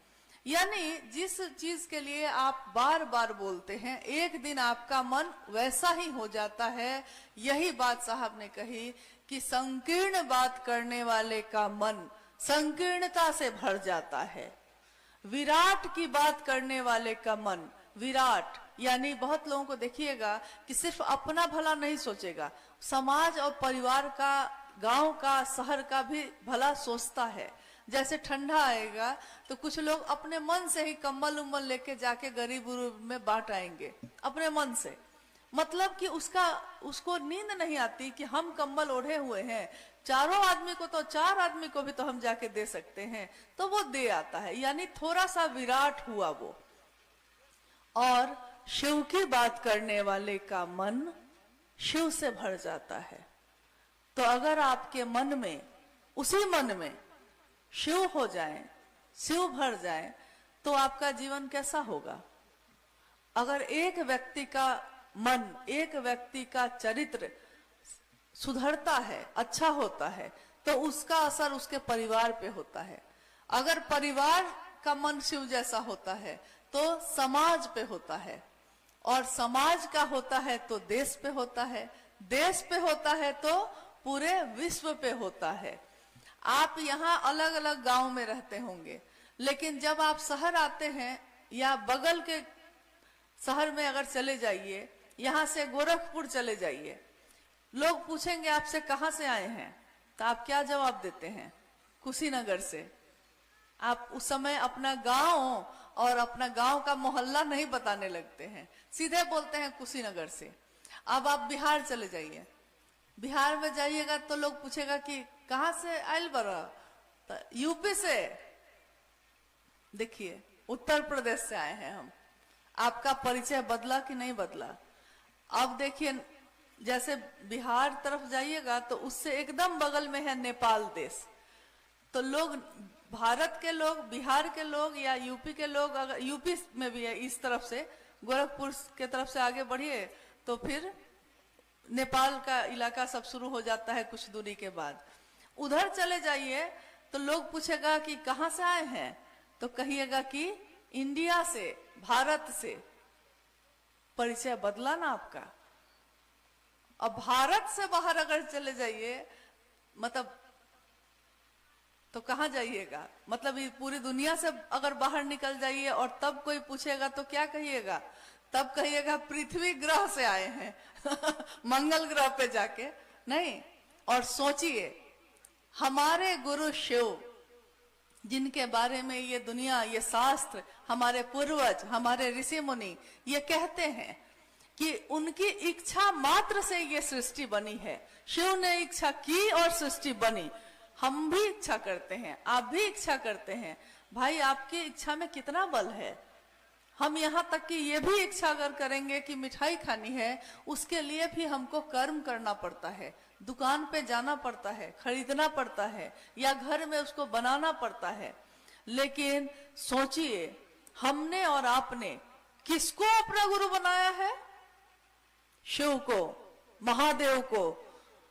यानी जिस चीज के लिए आप बार बार बोलते हैं, एक दिन आपका मन वैसा ही हो जाता है। यही बात साहब ने कही कि संकीर्ण बात करने वाले का मन संकीर्णता से भर जाता है, विराट की बात करने वाले का मन विराट, यानी बहुत लोगों को देखिएगा कि सिर्फ अपना भला नहीं सोचेगा, समाज और परिवार का, गांव का, शहर का भी भला सोचता है। जैसे ठंडा आएगा तो कुछ लोग अपने मन से ही कंबल उम्बल लेके जाके गरीब उरीब में बांट आएंगे अपने मन से, मतलब कि उसको नींद नहीं आती कि हम कंबल ओढ़े हुए हैं, चारों आदमी को तो, 4 आदमी को भी तो हम जाके दे सकते हैं, तो वो दे आता है। यानी थोड़ा सा विराट हुआ वो। और शिव की बात करने वाले का मन शिव से भर जाता है। तो अगर आपके मन में, उसी मन में शिव हो जाए, शिव भर जाए, तो आपका जीवन कैसा होगा? अगर एक व्यक्ति का मन, एक व्यक्ति का चरित्र सुधरता है, अच्छा होता है, तो उसका असर उसके परिवार पे होता है। अगर परिवार का मन शिव जैसा होता है तो समाज पे होता है, और समाज का होता है तो देश पे होता है, देश पे होता है तो पूरे विश्व पे होता है। आप यहाँ अलग अलग गांव में रहते होंगे, लेकिन जब आप शहर आते हैं या बगल के शहर में अगर चले जाइए, यहाँ से गोरखपुर चले जाइए, लोग पूछेंगे आपसे कहाँ से आए हैं, तो आप क्या जवाब देते हैं? कुशीनगर से। आप उस समय अपना गांव और अपना गांव का मोहल्ला नहीं बताने लगते हैं, सीधे बोलते हैं कुशीनगर से। अब आप बिहार चले जाइए, बिहार में जाइएगा तो लोग पूछेगा कि कहाँ से आयल बरा, तो यूपी से। देखिए उत्तर प्रदेश से आए हैं हम। आपका परिचय बदला कि नहीं बदला? अब देखिए जैसे बिहार तरफ जाइएगा तो उससे एकदम बगल में है नेपाल देश। तो लोग, भारत के लोग, बिहार के लोग या यूपी के लोग, अगर यूपी में भी है इस तरफ से, गोरखपुर के तरफ से आगे बढ़िए तो फिर नेपाल का इलाका सब शुरू हो जाता है कुछ दूरी के बाद। उधर चले जाइए तो लोग पूछेगा कि कहाँ से आए हैं, तो कहिएगा कि इंडिया से, भारत से। परिचय बदला ना आपका। अब भारत से बाहर अगर चले जाइए, मतलब तो कहाँ जाइएगा? मतलब ये पूरी दुनिया से अगर बाहर निकल जाइए और तब कोई पूछेगा तो क्या कहिएगा? तब कहिएगा पृथ्वी ग्रह से आए हैं मंगल ग्रह पे जाके नहीं। और सोचिए हमारे गुरु शिव, जिनके बारे में ये दुनिया, ये शास्त्र, हमारे पूर्वज, हमारे ऋषि मुनि ये कहते हैं कि उनकी इच्छा मात्र से ये सृष्टि बनी है। शिव ने इच्छा की और सृष्टि बनी। हम भी इच्छा करते हैं, आप भी इच्छा करते हैं। भाई आपकी इच्छा में कितना बल है। हम यहाँ तक कि ये भी इच्छा अगर करेंगे कि मिठाई खानी है, उसके लिए भी हमको कर्म करना पड़ता है, दुकान पे जाना पड़ता है, खरीदना पड़ता है, या घर में उसको बनाना पड़ता है। लेकिन सोचिए हमने और आपने किसको अपना गुरु बनाया है? शिव को, महादेव को।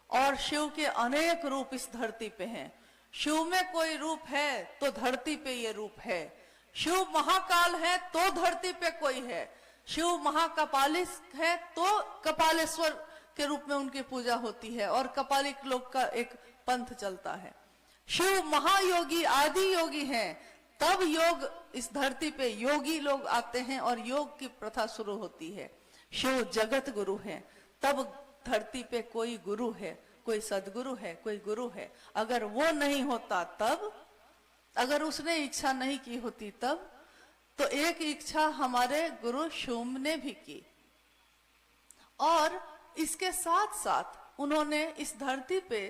और शिव के अनेक रूप इस धरती पे हैं। शिव में कोई रूप है तो धरती पे ये रूप है। शिव महाकाल है तो धरती पे कोई है। शिव महाकपालिक है तो कपालेश्वर के रूप में उनकी पूजा होती है और कपालिक लोग का एक पंथ चलता है। शिव महायोगी, आदि योगी हैं, तब योग इस धरती पे योगी लोग आते हैं और योग की प्रथा शुरू होती है। शिव जगत गुरु है, तब धरती पे कोई गुरु है, कोई सदगुरु है, कोई गुरु है। अगर वो नहीं होता तब, अगर उसने इच्छा नहीं की होती तब, तो एक इच्छा हमारे गुरु शुम्भ ने भी की, और इसके साथ साथ उन्होंने इस धरती पे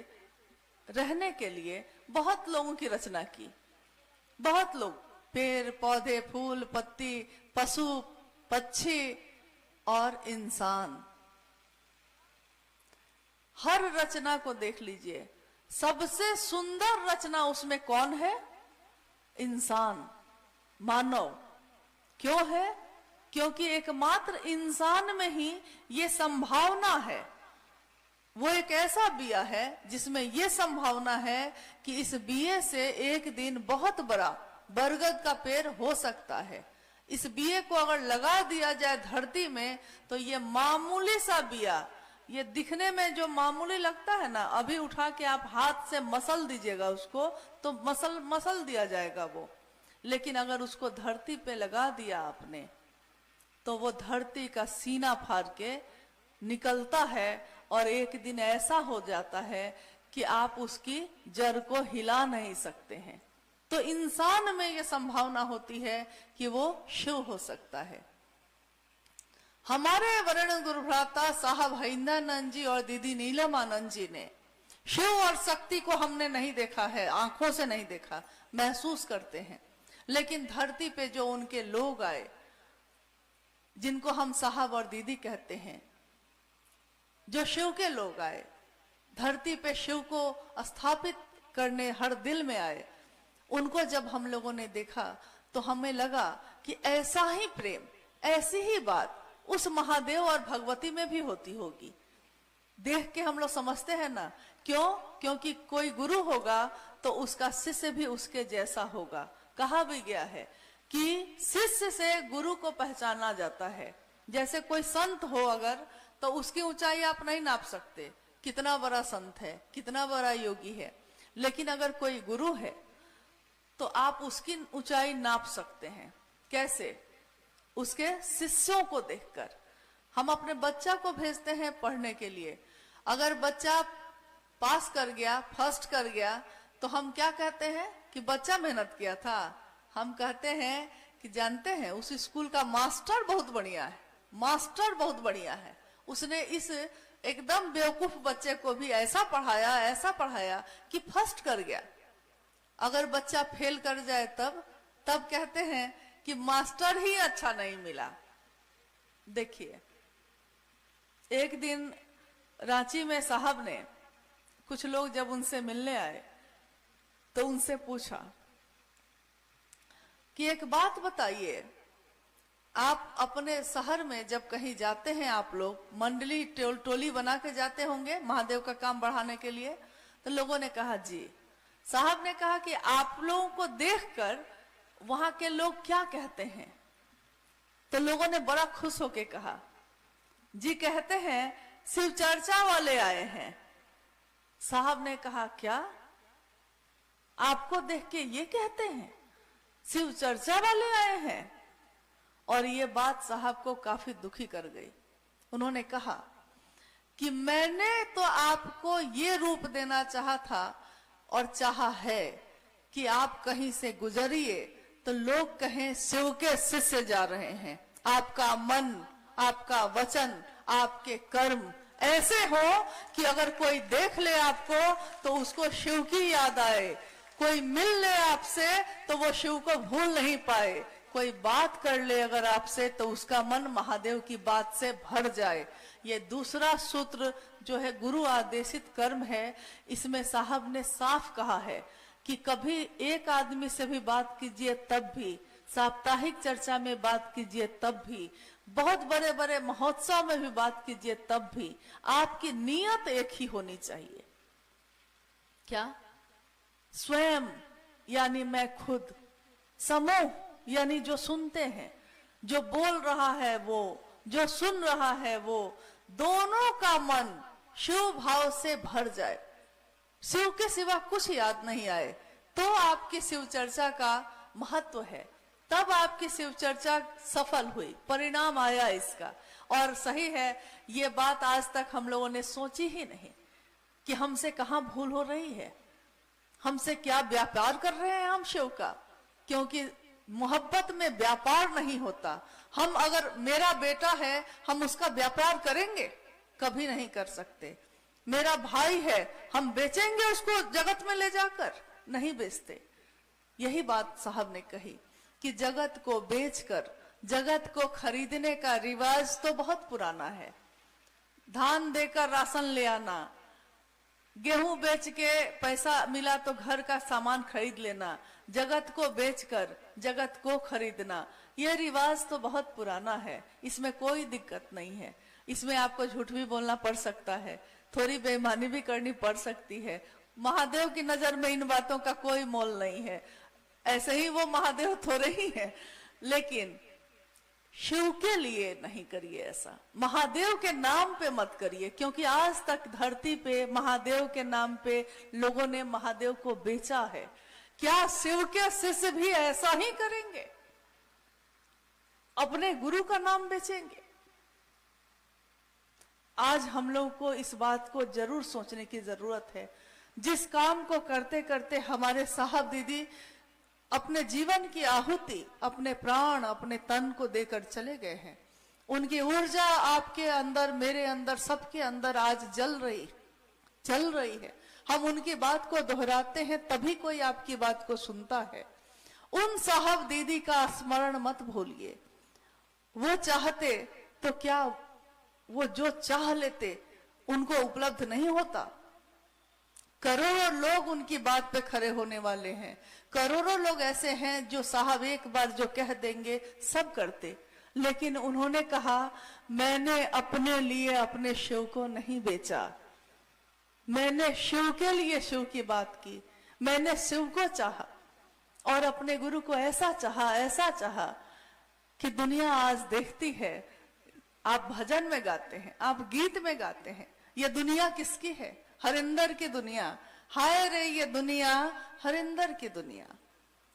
रहने के लिए बहुत लोगों की रचना की। बहुत लोग, पेड़ पौधे, फूल पत्ती, पशु पक्षी और इंसान, हर रचना को देख लीजिए, सबसे सुंदर रचना उसमें कौन है? इंसान, मानव। क्यों है? क्योंकि एकमात्र इंसान में ही ये संभावना है, वो एक ऐसा बिया है जिसमें ये संभावना है कि इस बिये से एक दिन बहुत बड़ा बरगद का पेड़ हो सकता है। इस बिये को अगर लगा दिया जाए धरती में तो ये मामूली सा बिया, ये दिखने में जो मामूली लगता है ना, अभी उठा के आप हाथ से मसल दीजिएगा उसको तो मसल दिया जाएगा वो, लेकिन अगर उसको धरती पे लगा दिया आपने तो वो धरती का सीना फाड़ के निकलता है, और एक दिन ऐसा हो जाता है कि आप उसकी जड़ को हिला नहीं सकते हैं। तो इंसान में ये संभावना होती है कि वो शिव हो सकता है। हमारे वर्ण गुरुभ्राता साहब हरिंदरानंद जी और दीदी नीलमानंद जी ने शिव और शक्ति को हमने नहीं देखा है, आंखों से नहीं देखा, महसूस करते हैं, लेकिन धरती पे जो उनके लोग आए, जिनको हम साहब और दीदी कहते हैं, जो शिव के लोग आए, धरती पे शिव को स्थापित करने हर दिल में आए, उनको जब हम लोगों ने देखा तो हमें लगा कि ऐसा ही प्रेम, ऐसी ही बात उस महादेव और भगवती में भी होती होगी। देख के हम लोग समझते हैं ना, क्यों? क्योंकि कोई गुरु होगा तो उसका शिष्य भी उसके जैसा होगा। कहा भी गया है कि शिष्य से गुरु को पहचाना जाता है। जैसे कोई संत हो अगर, तो उसकी ऊंचाई आप नहीं नाप सकते, कितना बड़ा संत है, कितना बड़ा योगी है, लेकिन अगर कोई गुरु है तो आप उसकी ऊंचाई नाप सकते हैं। कैसे? उसके शिष्यों को देखकर। हम अपने बच्चा को भेजते हैं पढ़ने के लिए, अगर बच्चा पास कर गया, फर्स्ट कर गया, तो हम क्या कहते हैं कि बच्चा मेहनत किया था। हम कहते हैं कि जानते हैं उस स्कूल का मास्टर बहुत बढ़िया है, मास्टर बहुत बढ़िया है, उसने इस एकदम बेवकूफ बच्चे को भी ऐसा पढ़ाया कि फर्स्ट कर गया। अगर बच्चा फेल कर जाए तब कहते हैं कि मास्टर ही अच्छा नहीं मिला। देखिए, एक दिन रांची में साहब ने, कुछ लोग जब उनसे मिलने आए तो उनसे पूछा कि एक बात बताइए, आप अपने शहर में जब कहीं जाते हैं, आप लोग मंडली टोली बना के जाते होंगे महादेव का काम बढ़ाने के लिए। तो लोगों ने कहा जी। साहब ने कहा कि आप लोगों को देखकर वहां के लोग क्या कहते हैं? तो लोगों ने बड़ा खुश होके कहा, जी कहते हैं शिव चर्चा वाले आए हैं। साहब ने कहा क्या? आपको देख के ये कहते हैं शिव चर्चा वाले आए हैं? और ये बात साहब को काफी दुखी कर गई। उन्होंने कहा कि मैंने तो आपको ये रूप देना चाहा था और चाहा है कि आप कहीं से गुजरिए तो लोग कहें शिव के शिष्य जा रहे हैं। आपका मन, आपका वचन, आपके कर्म ऐसे हो कि अगर कोई देख ले आपको तो उसको शिव की याद आए, कोई मिल ले आपसे तो वो शिव को भूल नहीं पाए, कोई बात कर ले अगर आपसे तो उसका मन महादेव की बात से भर जाए। ये दूसरा सूत्र जो है गुरु आदेशित कर्म है, इसमें साहब ने साफ कहा है कि कभी एक आदमी से भी बात कीजिए तब भी, साप्ताहिक चर्चा में बात कीजिए तब भी, बहुत बड़े बड़े महोत्सव में भी बात कीजिए तब भी, आपकी नीयत एक ही होनी चाहिए। क्या? स्वयं यानी मैं खुद, समूह यानी जो सुनते हैं, जो बोल रहा है वो, जो सुन रहा है वो, दोनों का मन शिव भाव से भर जाए, शिव के सिवा कुछ याद नहीं आए, तो आपकी शिव चर्चा का महत्व है, तब आपकी शिव चर्चा सफल हुई, परिणाम आया इसका। और सही है, ये बात आज तक हम लोगों ने सोची ही नहीं कि हमसे कहां भूल हो रही है, हमसे क्या व्यापार कर रहे हैं हम शिव का। क्योंकि मोहब्बत में व्यापार नहीं होता। हम अगर मेरा बेटा है, हम उसका व्यापार करेंगे? कभी नहीं कर सकते। मेरा भाई है, हम बेचेंगे उसको जगत में ले जाकर? नहीं बेचते। यही बात साहब ने कही कि जगत को बेचकर जगत को खरीदने का रिवाज तो बहुत पुराना है। धान देकर राशन ले आना, गेहूं बेच के पैसा मिला तो घर का सामान खरीद लेना, जगत को बेचकर जगत को खरीदना, यह रिवाज तो बहुत पुराना है। इसमें कोई दिक्कत नहीं है। इसमें आपको झूठ भी बोलना पड़ सकता है, थोड़ी बेईमानी भी करनी पड़ सकती है। महादेव की नजर में इन बातों का कोई मोल नहीं है। ऐसे ही वो महादेव थोड़े ही है, लेकिन शिव के लिए नहीं करिए ऐसा। महादेव के नाम पे मत करिए, क्योंकि आज तक धरती पे महादेव के नाम पे लोगों ने महादेव को बेचा है। क्या शिव के शिष्य भी ऐसा ही करेंगे? अपने गुरु का नाम बेचेंगे? आज हम लोग को इस बात को जरूर सोचने की जरूरत है। जिस काम को करते करते हमारे साहब दीदी अपने जीवन की आहुति, अपने प्राण, अपने तन को देकर चले गए हैं, उनकी ऊर्जा आपके अंदर, मेरे अंदर, सबके अंदर आज चल रही है। हम उनकी बात को दोहराते हैं तभी कोई आपकी बात को सुनता है। उन साहब दीदी का स्मरण मत भूलिए। वो चाहते तो क्या वो जो चाह लेते उनको उपलब्ध नहीं होता? करोड़ों लोग उनकी बात पे खड़े होने वाले हैं। करोड़ों लोग ऐसे हैं जो साहब एक बार जो कह देंगे सब करते। लेकिन उन्होंने कहा, मैंने अपने लिए अपने शिव को नहीं बेचा, मैंने शिव के लिए शिव की बात की, मैंने शिव को चाहा और अपने गुरु को ऐसा चाहा कि दुनिया आज देखती है। आप भजन में गाते हैं, आप गीत में गाते हैं, ये दुनिया किसकी है? हरिंदर की दुनिया। हाय रे ये दुनिया, हरिंदर की दुनिया।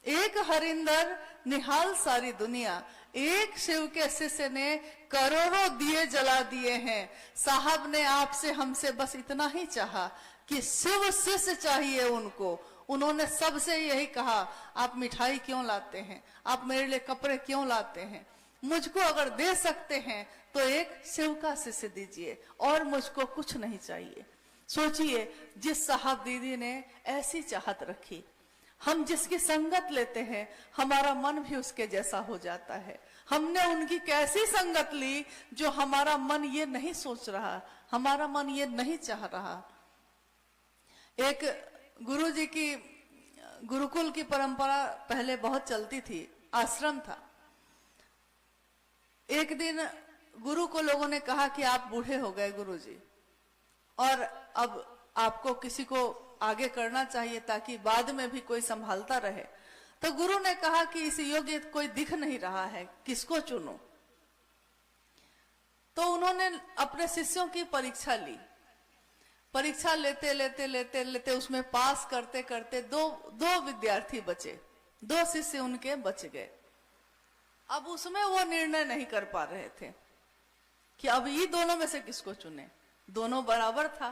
एक हरिंदर निहाल सारी दुनिया। एक शिव के शिष्य ने करोड़ों दिए जला दिए हैं। साहब ने आपसे हमसे बस इतना ही चाहा कि शिव शिष्य चाहिए उनको। उन्होंने सबसे यही कहा, आप मिठाई क्यों लाते हैं, आप मेरे लिए कपड़े क्यों लाते हैं, मुझको अगर दे सकते हैं तो एक शिव का शिष्य दीजिए और मुझको कुछ नहीं चाहिए। सोचिए, जिस साहब दीदी ने ऐसी चाहत रखी, हम जिसकी संगत लेते हैं हमारा मन भी उसके जैसा हो जाता है। हमने उनकी कैसी संगत ली जो हमारा मन ये नहीं सोच रहा, हमारा मन ये नहीं चाह रहा। एक गुरुजी की गुरुकुल की परंपरा पहले बहुत चलती थी, आश्रम था। एक दिन गुरु को लोगों ने कहा कि आप बूढ़े हो गए गुरुजी, और अब आपको किसी को आगे करना चाहिए ताकि बाद में भी कोई संभालता रहे। तो गुरु ने कहा कि इस योग्य कोई दिख नहीं रहा है, किसको चुनो? तो उन्होंने अपने शिष्यों की परीक्षा ली। परीक्षा लेते लेते लेते लेते उसमें पास करते करते दो विद्यार्थी बचे, 2 शिष्य उनके बच गए। अब उसमें वो निर्णय नहीं कर पा रहे थे कि अब ये दोनों में से किसको चुने। दोनों बराबर था।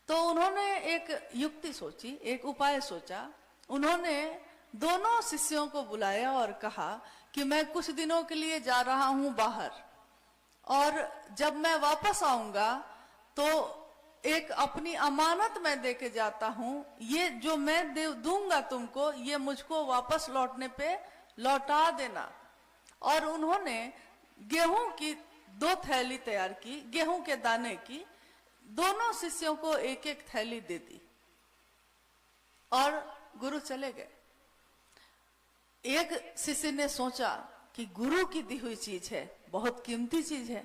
तो उन्होंने एक युक्ति सोची, एक उपाय सोचा। उन्होंने दोनों शिष्यों को बुलाया और कहा कि मैं कुछ दिनों के लिए जा रहा हूं बाहर, और जब मैं वापस आऊंगा तो एक अपनी अमानत मैं देके जाता हूं, ये जो मैं दूंगा तुमको, ये मुझको वापस लौटने पे लौटा देना। और उन्होंने गेहूं की 2 थैली तैयार की, गेहूं के दाने की। दोनों शिष्यों को एक एक थैली दे दी और गुरु चले गए। एक शिष्य ने सोचा कि गुरु की दी हुई चीज है, बहुत कीमती चीज है,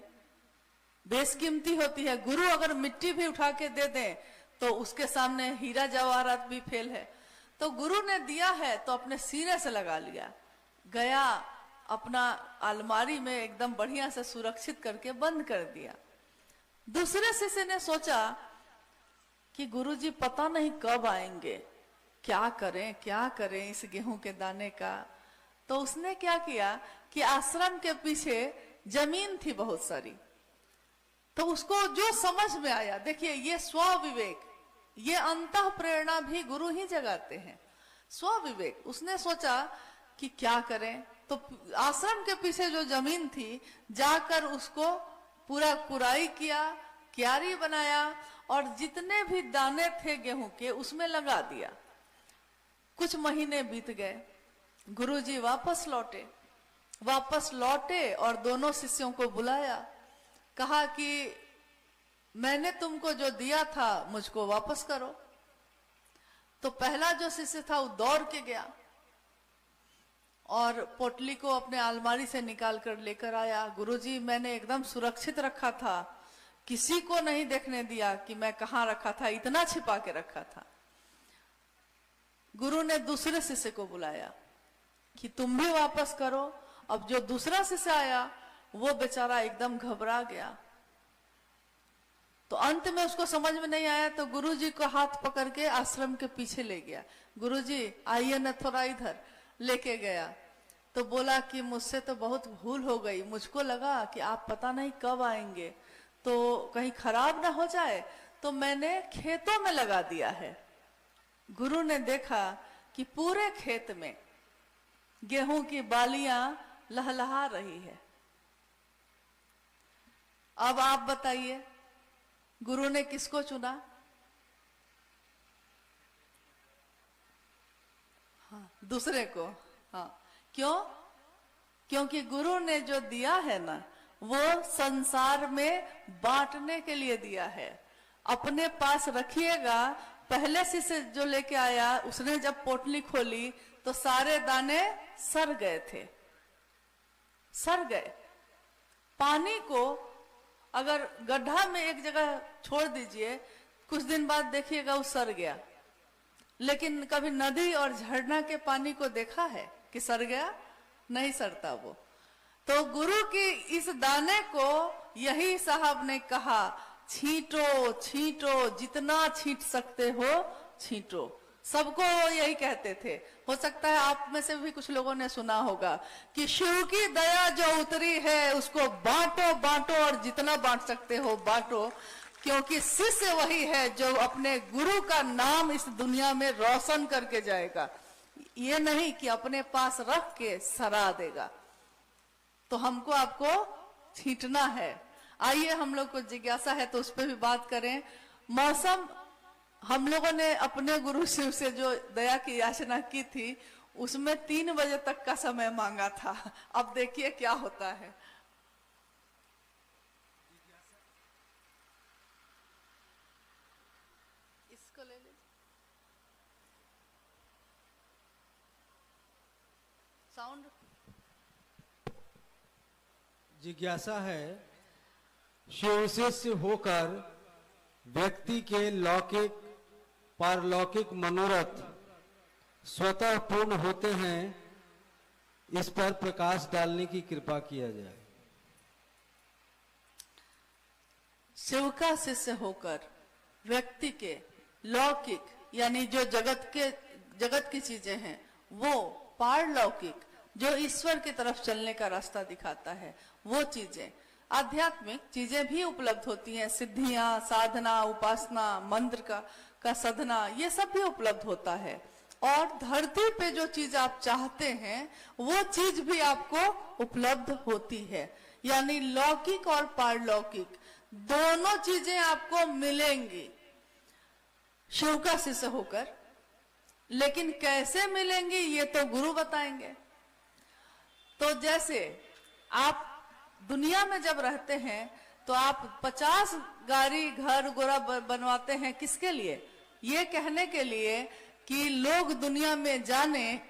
बेशकीमती होती है। गुरु अगर मिट्टी भी उठा के दे दें तो उसके सामने हीरा जवाहरात भी फेल है। तो गुरु ने दिया है तो अपने सीने से लगा लिया, गया अपना अलमारी में एकदम बढ़िया से सुरक्षित करके बंद कर दिया। दूसरे शिष्य ने सोचा कि गुरुजी पता नहीं कब आएंगे, क्या करें इस गेहूं के दाने का। तो उसने क्या किया कि आश्रम के पीछे जमीन थी बहुत सारी, तो उसको जो समझ में आया, देखिए ये स्वविवेक, ये अंतः प्रेरणा भी गुरु ही जगाते हैं। स्वविवेक, उसने सोचा कि क्या करें। तो आश्रम के पीछे जो जमीन थी, जाकर उसको पूरा कुराई किया, क्यारी बनाया और जितने भी दाने थे गेहूं के उसमें लगा दिया। कुछ महीने बीत गए, गुरुजी वापस लौटे और दोनों शिष्यों को बुलाया, कहा कि मैंने तुमको जो दिया था मुझको वापस करो। तो पहला जो शिष्य था वो दौड़ के गया और पोटली को अपने अलमारी से निकाल कर लेकर आया। गुरुजी मैंने एकदम सुरक्षित रखा था, किसी को नहीं देखने दिया कि मैं कहाँ रखा था, इतना छिपा के रखा था। गुरु ने दूसरे शिष्य को बुलाया कि तुम भी वापस करो। अब जो दूसरा शिष्य आया वो बेचारा एकदम घबरा गया। तो अंत में उसको समझ में नहीं आया तो गुरुजी को हाथ पकड़ के आश्रम के पीछे ले गया। गुरुजी आइए न, थोड़ा इधर लेके गया। तो बोला कि मुझसे तो बहुत भूल हो गई, मुझको लगा कि आप पता नहीं कब आएंगे तो कहीं खराब ना हो जाए, तो मैंने खेतों में लगा दिया है। गुरु ने देखा कि पूरे खेत में गेहूं की बालियां लहलहा रही है। अब आप बताइए गुरु ने किसको चुना? हाँ, दूसरे को। हाँ, क्यों? क्योंकि गुरु ने जो दिया है ना वो संसार में बांटने के लिए दिया है। अपने पास रखिएगा। पहले से जो लेके आया उसने जब पोटली खोली तो सारे दाने सड़ गए थे, सड़ गए। पानी को अगर गड्ढा में एक जगह छोड़ दीजिए, कुछ दिन बाद देखिएगा वो सड़ गया। लेकिन कभी नदी और झरना के पानी को देखा है कि सड़ गया? नहीं सड़ता वो। तो गुरु की इस दाने को यही साहब ने कहा, छींटो छींटो, जितना छींट सकते हो छींटो। सबको यही कहते थे। हो सकता है आप में से भी कुछ लोगों ने सुना होगा कि शिव की दया जो उतरी है उसको बांटो बांटो और जितना बांट सकते हो बांटो, क्योंकि शिष्य वही है जो अपने गुरु का नाम इस दुनिया में रोशन करके जाएगा। ये नहीं कि अपने पास रख के सरा देगा। तो हमको आपको छींटना है। आइए, हम लोग को जिज्ञासा है तो उस पर भी बात करें। मौसम, हम लोगों ने अपने गुरु शिव से जो दया की याचना की थी उसमें 3 बजे तक का समय मांगा था। अब देखिए क्या होता है। इसको ले लीजिए, साउंड। जिज्ञासा है, शिव शिष्य होकर व्यक्ति के लौकिक पारलौकिक मनोरथ स्वतः पूर्ण होते हैं, इस पर प्रकाश डालने की कृपा किया जाए। शिव का शिष्य होकर व्यक्ति के लौकिक यानी जो जगत की चीजें हैं, वो पारलौकिक जो ईश्वर की तरफ चलने का रास्ता दिखाता है, वो चीजें, आध्यात्मिक चीजें भी उपलब्ध होती हैं। सिद्धियां, साधना, उपासना, मंत्र का साधना, ये सब भी उपलब्ध होता है। और धरती पे जो चीज आप चाहते हैं वो चीज भी आपको उपलब्ध होती है। यानी लौकिक और पारलौकिक दोनों चीजें आपको मिलेंगी शिव का शिष्य होकर। लेकिन कैसे मिलेंगी ये तो गुरु बताएंगे। तो जैसे आप दुनिया में जब रहते हैं तो आप 50 गाड़ी घर गोरा बनवाते हैं, किसके लिए? ये कहने के लिए कि लोग दुनिया में जाने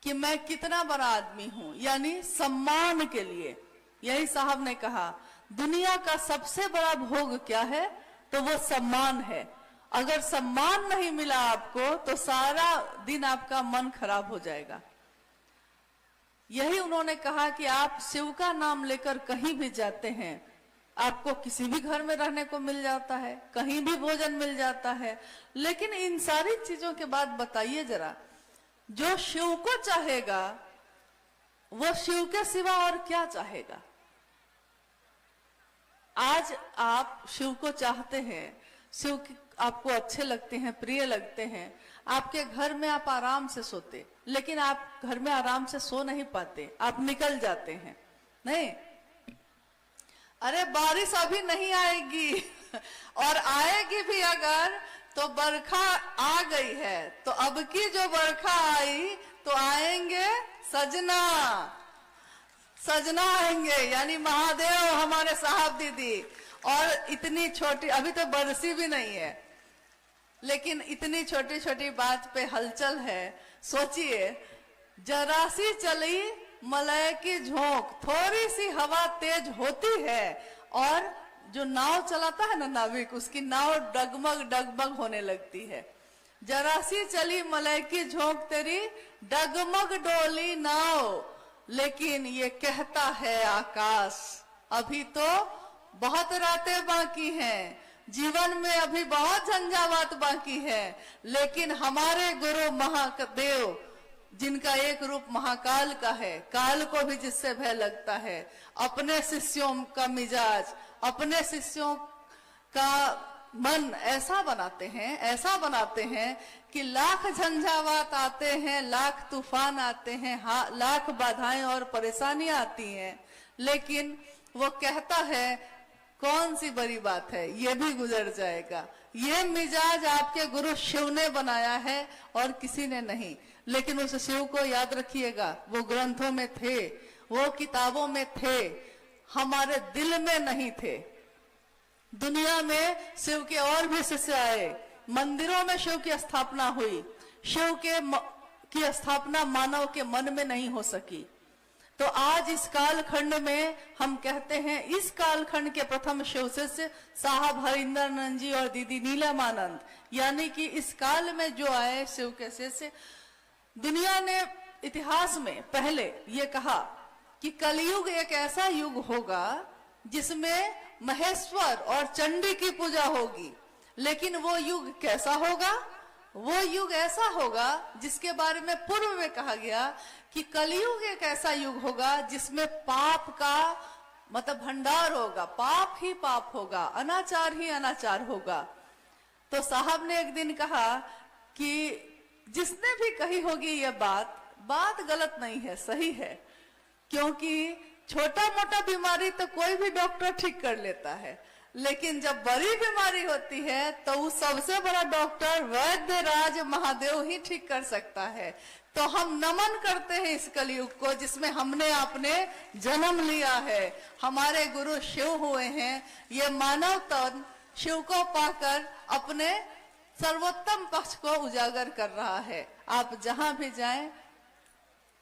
कि मैं कितना बड़ा आदमी हूं, यानी सम्मान के लिए। यही साहब ने कहा दुनिया का सबसे बड़ा भोग क्या है? तो वो सम्मान है। अगर सम्मान नहीं मिला आपको तो सारा दिन आपका मन खराब हो जाएगा। यही उन्होंने कहा कि आप शिव का नाम लेकर कहीं भी जाते हैं, आपको किसी भी घर में रहने को मिल जाता है, कहीं भी भोजन मिल जाता है। लेकिन इन सारी चीजों के बाद बताइए जरा, जो शिव को चाहेगा वो शिव के सिवा और क्या चाहेगा? आज आप शिव को चाहते हैं, शिव की आपको अच्छे लगते हैं, प्रिय लगते हैं, आपके घर में आप आराम से सोते, लेकिन आप घर में आराम से सो नहीं पाते, आप निकल जाते हैं। नहीं, अरे बारिश अभी नहीं आएगी और आएगी भी अगर तो बरखा आ गई है, तो अब की जो बरखा आई तो आएंगे सजना, सजना आएंगे, यानी महादेव हमारे साहब दीदी। और इतनी छोटी, अभी तो बरसी भी नहीं है, लेकिन इतनी छोटी छोटी बात पे हलचल है। सोचिए, जरा सी चली मलय की झोंक, थोड़ी सी हवा तेज होती है और जो नाव चलाता है ना नाविक, उसकी नाव डगमग डगमग होने लगती है। जरा सी चली मलय की झोंक तेरी डगमग डोली नाव, लेकिन ये कहता है आकाश अभी तो बहुत रातें बाकी हैं, जीवन में अभी बहुत झंझावात बाकी है। लेकिन हमारे गुरु महादेव, जिनका एक रूप महाकाल का है, काल को भी जिससे भय लगता है, अपने शिष्यों का मिजाज, अपने शिष्यों का मन ऐसा बनाते हैं, ऐसा बनाते हैं कि लाख झंझावात आते हैं, लाख तूफान आते हैं, लाख बाधाएं और परेशानियां आती हैं, लेकिन वो कहता है कौन सी बड़ी बात है, ये भी गुजर जाएगा। ये मिजाज आपके गुरु शिव ने बनाया है और किसी ने नहीं। लेकिन उस शिव को याद रखिएगा, वो ग्रंथों में थे, वो किताबों में थे, हमारे दिल में नहीं थे। दुनिया में शिव के और भी शिष्य आए, मंदिरों में शिव की स्थापना हुई, शिव की स्थापना मानव के मन में नहीं हो सकी। तो आज इस कालखंड में हम कहते हैं, इस कालखंड के प्रथम शिव शिष्य साहब हरिंदरानंद जी और दीदी नीलमानंद, यानी कि इस काल में जो आए शिव के शिष्य। दुनिया ने इतिहास में पहले ये कहा कि कलयुग एक ऐसा युग होगा जिसमें महेश्वर और चंडी की पूजा होगी। लेकिन वो युग कैसा होगा? वो युग ऐसा होगा जिसके बारे में पूर्व में कहा गया कि कलयुग एक ऐसा युग होगा जिसमें पाप का मतलब भंडार होगा, पाप ही पाप होगा, अनाचार ही अनाचार होगा। तो साहब ने एक दिन कहा कि जिसने भी कही होगी ये बात गलत नहीं है, सही है, क्योंकि छोटा मोटा बीमारी तो कोई भी डॉक्टर ठीक कर लेता है, लेकिन जब बड़ी बीमारी होती है तो उस सबसे बड़ा डॉक्टर वैद्य राज महादेव ही ठीक कर सकता है। तो हम नमन करते हैं इस कलयुग को जिसमें हमने अपने जन्म लिया है, हमारे गुरु शिव हुए हैं। ये मानव तन शिव को पाकर अपने सर्वोत्तम पक्ष को उजागर कर रहा है। आप जहां भी जाएं,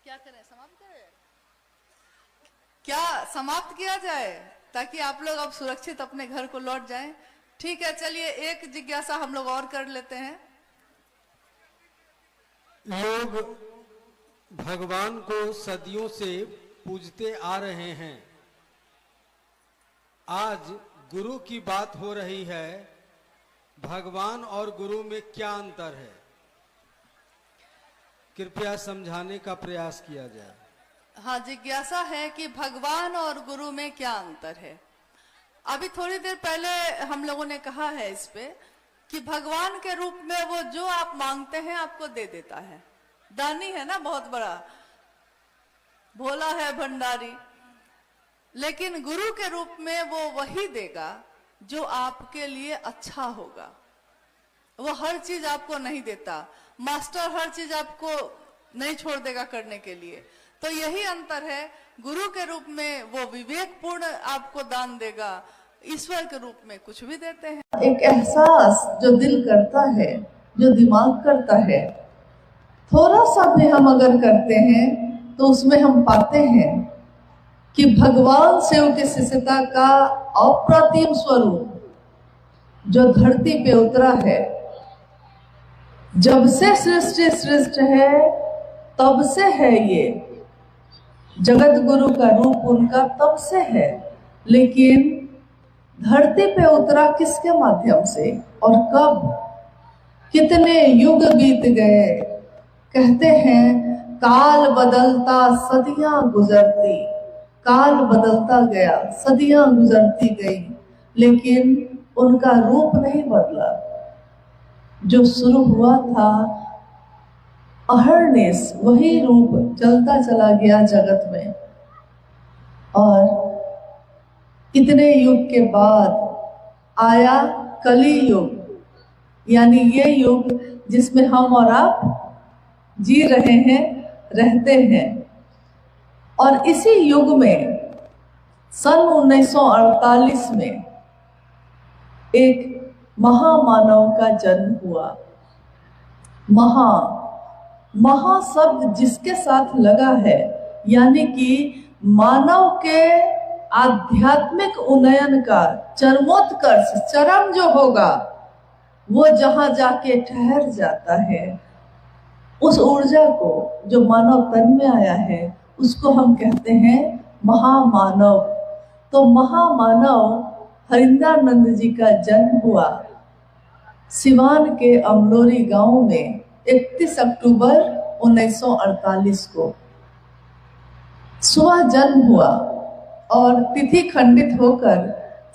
क्या करें, समाप्त करें, क्या समाप्त किया जाए ताकि आप लोग अब सुरक्षित अपने घर को लौट जाएं? ठीक है, चलिए एक जिज्ञासा हम लोग और कर लेते हैं। लोग भगवान को सदियों से पूजते आ रहे हैं, आज गुरु की बात हो रही है, भगवान और गुरु में क्या अंतर है? कृपया समझाने का प्रयास किया जाए। हाँ, जिज्ञासा है कि भगवान और गुरु में क्या अंतर है। अभी थोड़ी देर पहले हम लोगों ने कहा है इस पे कि भगवान के रूप में वो जो आप मांगते हैं आपको दे देता है। दानी है ना, बहुत बड़ा भोला है, भंडारी। लेकिन गुरु के रूप में वो वही देगा जो आपके लिए अच्छा होगा। वो हर चीज आपको नहीं देता, मास्टर हर चीज आपको नहीं छोड़ देगा करने के लिए। तो यही अंतर है, गुरु के रूप में वो विवेकपूर्ण आपको दान देगा, ईश्वर के रूप में कुछ भी देते हैं। एक एहसास जो दिल करता है, जो दिमाग करता है, थोड़ा सा भी हम अगर करते हैं तो उसमें हम पाते हैं कि भगवान शिव की शिष्यता का अप्रतिम स्वरूप जो धरती पे उतरा है। जब से सृष्टि सृष्ट है तब से है, ये जगत गुरु का रूप उनका तब से है। लेकिन धरती पे उतरा किसके माध्यम से और कब? कितने युग बीत गए। कहते हैं काल बदलता सदियां गुजरती, काल बदलता गया, सदियां गुजरती गई, लेकिन उनका रूप नहीं बदला। जो शुरू हुआ था अहरनिश, वही रूप चलता चला गया जगत में। और इतने युग के बाद आया कली युग, यानी ये युग जिसमें हम और आप जी रहे हैं, रहते हैं। और इसी युग में सन 1948 में एक महामानव का जन्म हुआ। महा शब्द जिसके साथ लगा है, यानी कि मानव के आध्यात्मिक उन्नयन का चरमोत्कर्ष, चरम जो होगा, वो जहां जाके ठहर जाता है, उस ऊर्जा को जो मानव तन में आया है, उसको हम कहते हैं महामानव। तो महामानव हरिंद्रानंद जी का जन्म हुआ सिवान के अमलोरी गांव में 31 अक्टूबर 1948 को। सुबह जन्म हुआ और तिथि खंडित होकर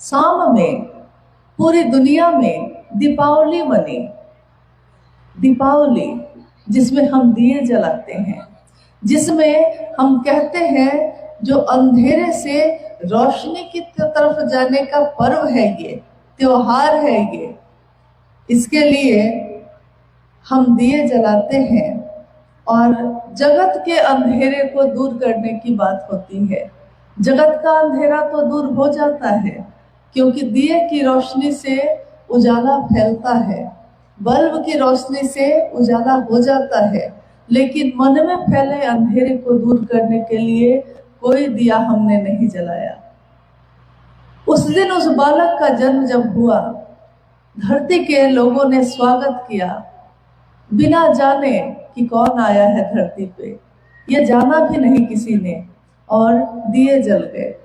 शाम में पूरी दुनिया में दीपावली मनी। दीपावली जिसमें हम दिए जलाते हैं, जिसमें हम कहते हैं जो अंधेरे से रोशनी की तरफ जाने का पर्व है, ये त्योहार है ये। इसके लिए हम दिए जलाते हैं और जगत के अंधेरे को दूर करने की बात होती है। जगत का अंधेरा तो दूर हो जाता है, क्योंकि दिए की रोशनी से उजाला फैलता है, बल्ब की रोशनी से उजाला हो जाता है। लेकिन मन में फैले अंधेरे को दूर करने के लिए कोई दिया हमने नहीं जलाया। उस दिन उस बालक का जन्म जब हुआ, धरती के लोगों ने स्वागत किया, बिना जाने कि कौन आया है धरती पे। ये जाना भी नहीं किसी ने, और दिए जल गए।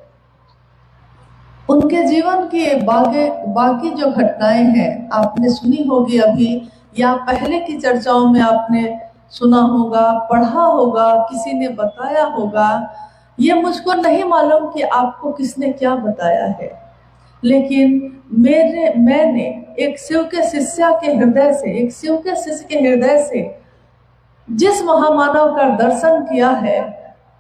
उनके जीवन की बाकी जो घटनाएं हैं आपने सुनी होगी अभी, या पहले की चर्चाओं में आपने सुना होगा, पढ़ा होगा, किसी ने बताया होगा। ये मुझको नहीं मालूम कि आपको किसने क्या बताया है, लेकिन मैंने एक शिव के शिष्य के हृदय से, एक शिव के शिष्य के हृदय से जिस महामानव का दर्शन किया है,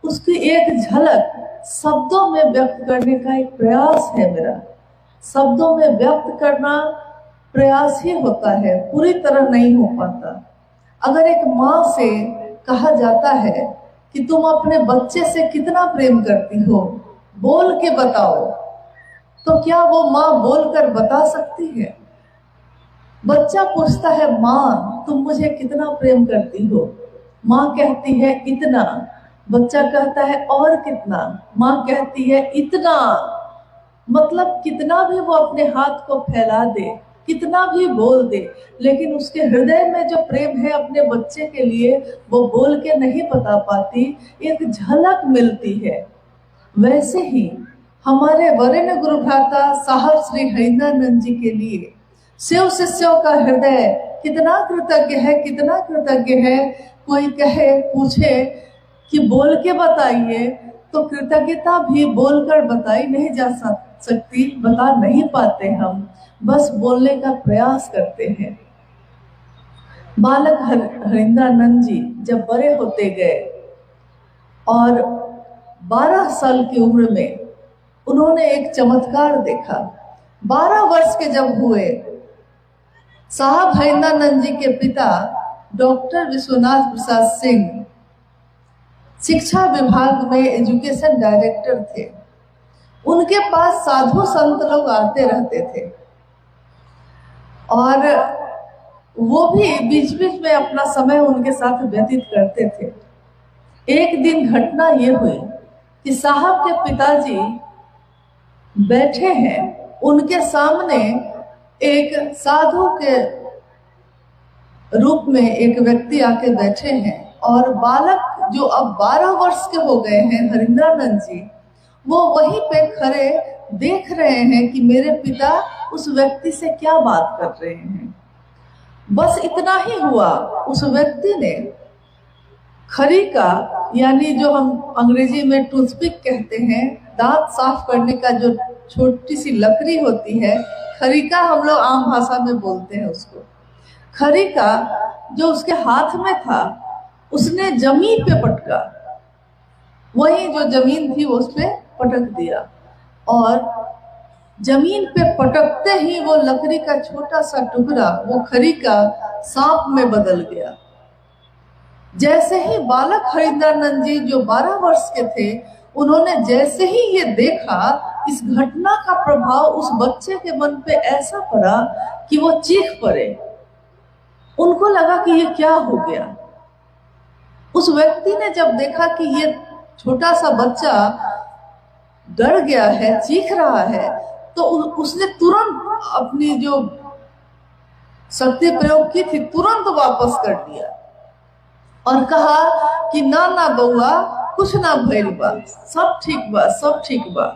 उसकी एक झलक शब्दों में व्यक्त करने का एक प्रयास है मेरा। शब्दों में व्यक्त करना प्रयास ही होता है, पूरी तरह नहीं हो पाता। अगर एक माँ से कहा जाता है कि तुम अपने बच्चे से कितना प्रेम करती हो, बोल के बताओ, तो क्या वो माँ बोलकर बता सकती है? बच्चा पूछता है, माँ तुम मुझे कितना प्रेम करती हो? माँ कहती है इतना। बच्चा कहता है और कितना? माँ कहती है इतना। मतलब कितना भी वो अपने हाथ को फैला दे, कितना भी बोल दे, लेकिन उसके हृदय में जो प्रेम है अपने बच्चे के लिए, वो बोल के नहीं बता पाती, एक झलक मिलती है। वैसे ही हमारे वरेण्य गुरु भ्राता साहब श्री हरिंद्रानंद जी के लिए शिव शिष्यों का हृदय कितना कृतज्ञ है, कितना कृतज्ञ है। कोई कहे, पूछे कि बोल के बताइए, तो कृतज्ञता भी बोलकर बताई नहीं जा सकती, बता नहीं पाते हम, बस बोलने का प्रयास करते हैं। बालक हरिंद्रानंद जी जब बड़े होते गए और 12 साल की उम्र में उन्होंने एक चमत्कार देखा। 12 वर्ष के जब हुए, साहब हरिंद्रानंद जी के पिता डॉक्टर विश्वनाथ प्रसाद सिंह शिक्षा विभाग में एजुकेशन डायरेक्टर थे। उनके पास साधु संत लोग आते रहते थे और वो भी बीच बीच में अपना समय उनके साथ व्यतीत करते थे। एक दिन घटना ये हुई कि साहब के पिताजी बैठे हैं, उनके सामने एक साधु के रूप में एक व्यक्ति आके बैठे हैं और बालक जो अब 12 वर्ष के हो गए हैं, हरिंद्रानंद जी, वो वहीं पे खड़े देख रहे हैं कि मेरे पिता उस व्यक्ति से क्या बात कर रहे हैं। बस इतना ही हुआ, उस व्यक्ति ने खरी का, यानी जो हम अंग्रेजी में टूथपिक कहते हैं, दांत साफ करने का जो छोटी सी लकड़ी होती है, खरीका हम लोग आम भाषा में बोलते हैं उसको। खरीका जो उसके हाथ में था उसने जमीन पे पटका, वही जो जमीन थी वो उस पे पटक दिया, और जमीन पे पटकते ही वो लकड़ी का छोटा सा टुकड़ा वो खरीका सांप में बदल गया। जैसे ही बालक हरिंद्रानंद जी जो 12 वर्ष के थे, उन्होंने जैसे ही ये देखा, इस घटना का प्रभाव उस बच्चे के मन पे ऐसा पड़ा कि वो चीख पड़े। उनको लगा कि ये क्या हो गया। उस व्यक्ति ने जब देखा कि ये छोटा सा बच्चा डर गया है, चीख रहा है, तो उसने तुरंत अपनी जो शक्ति प्रयोग की थी तुरंत वापस कर दिया और कहा कि ना ना बउआ, कुछ ना भइल बा, सब ठीक बा, सब ठीक बा।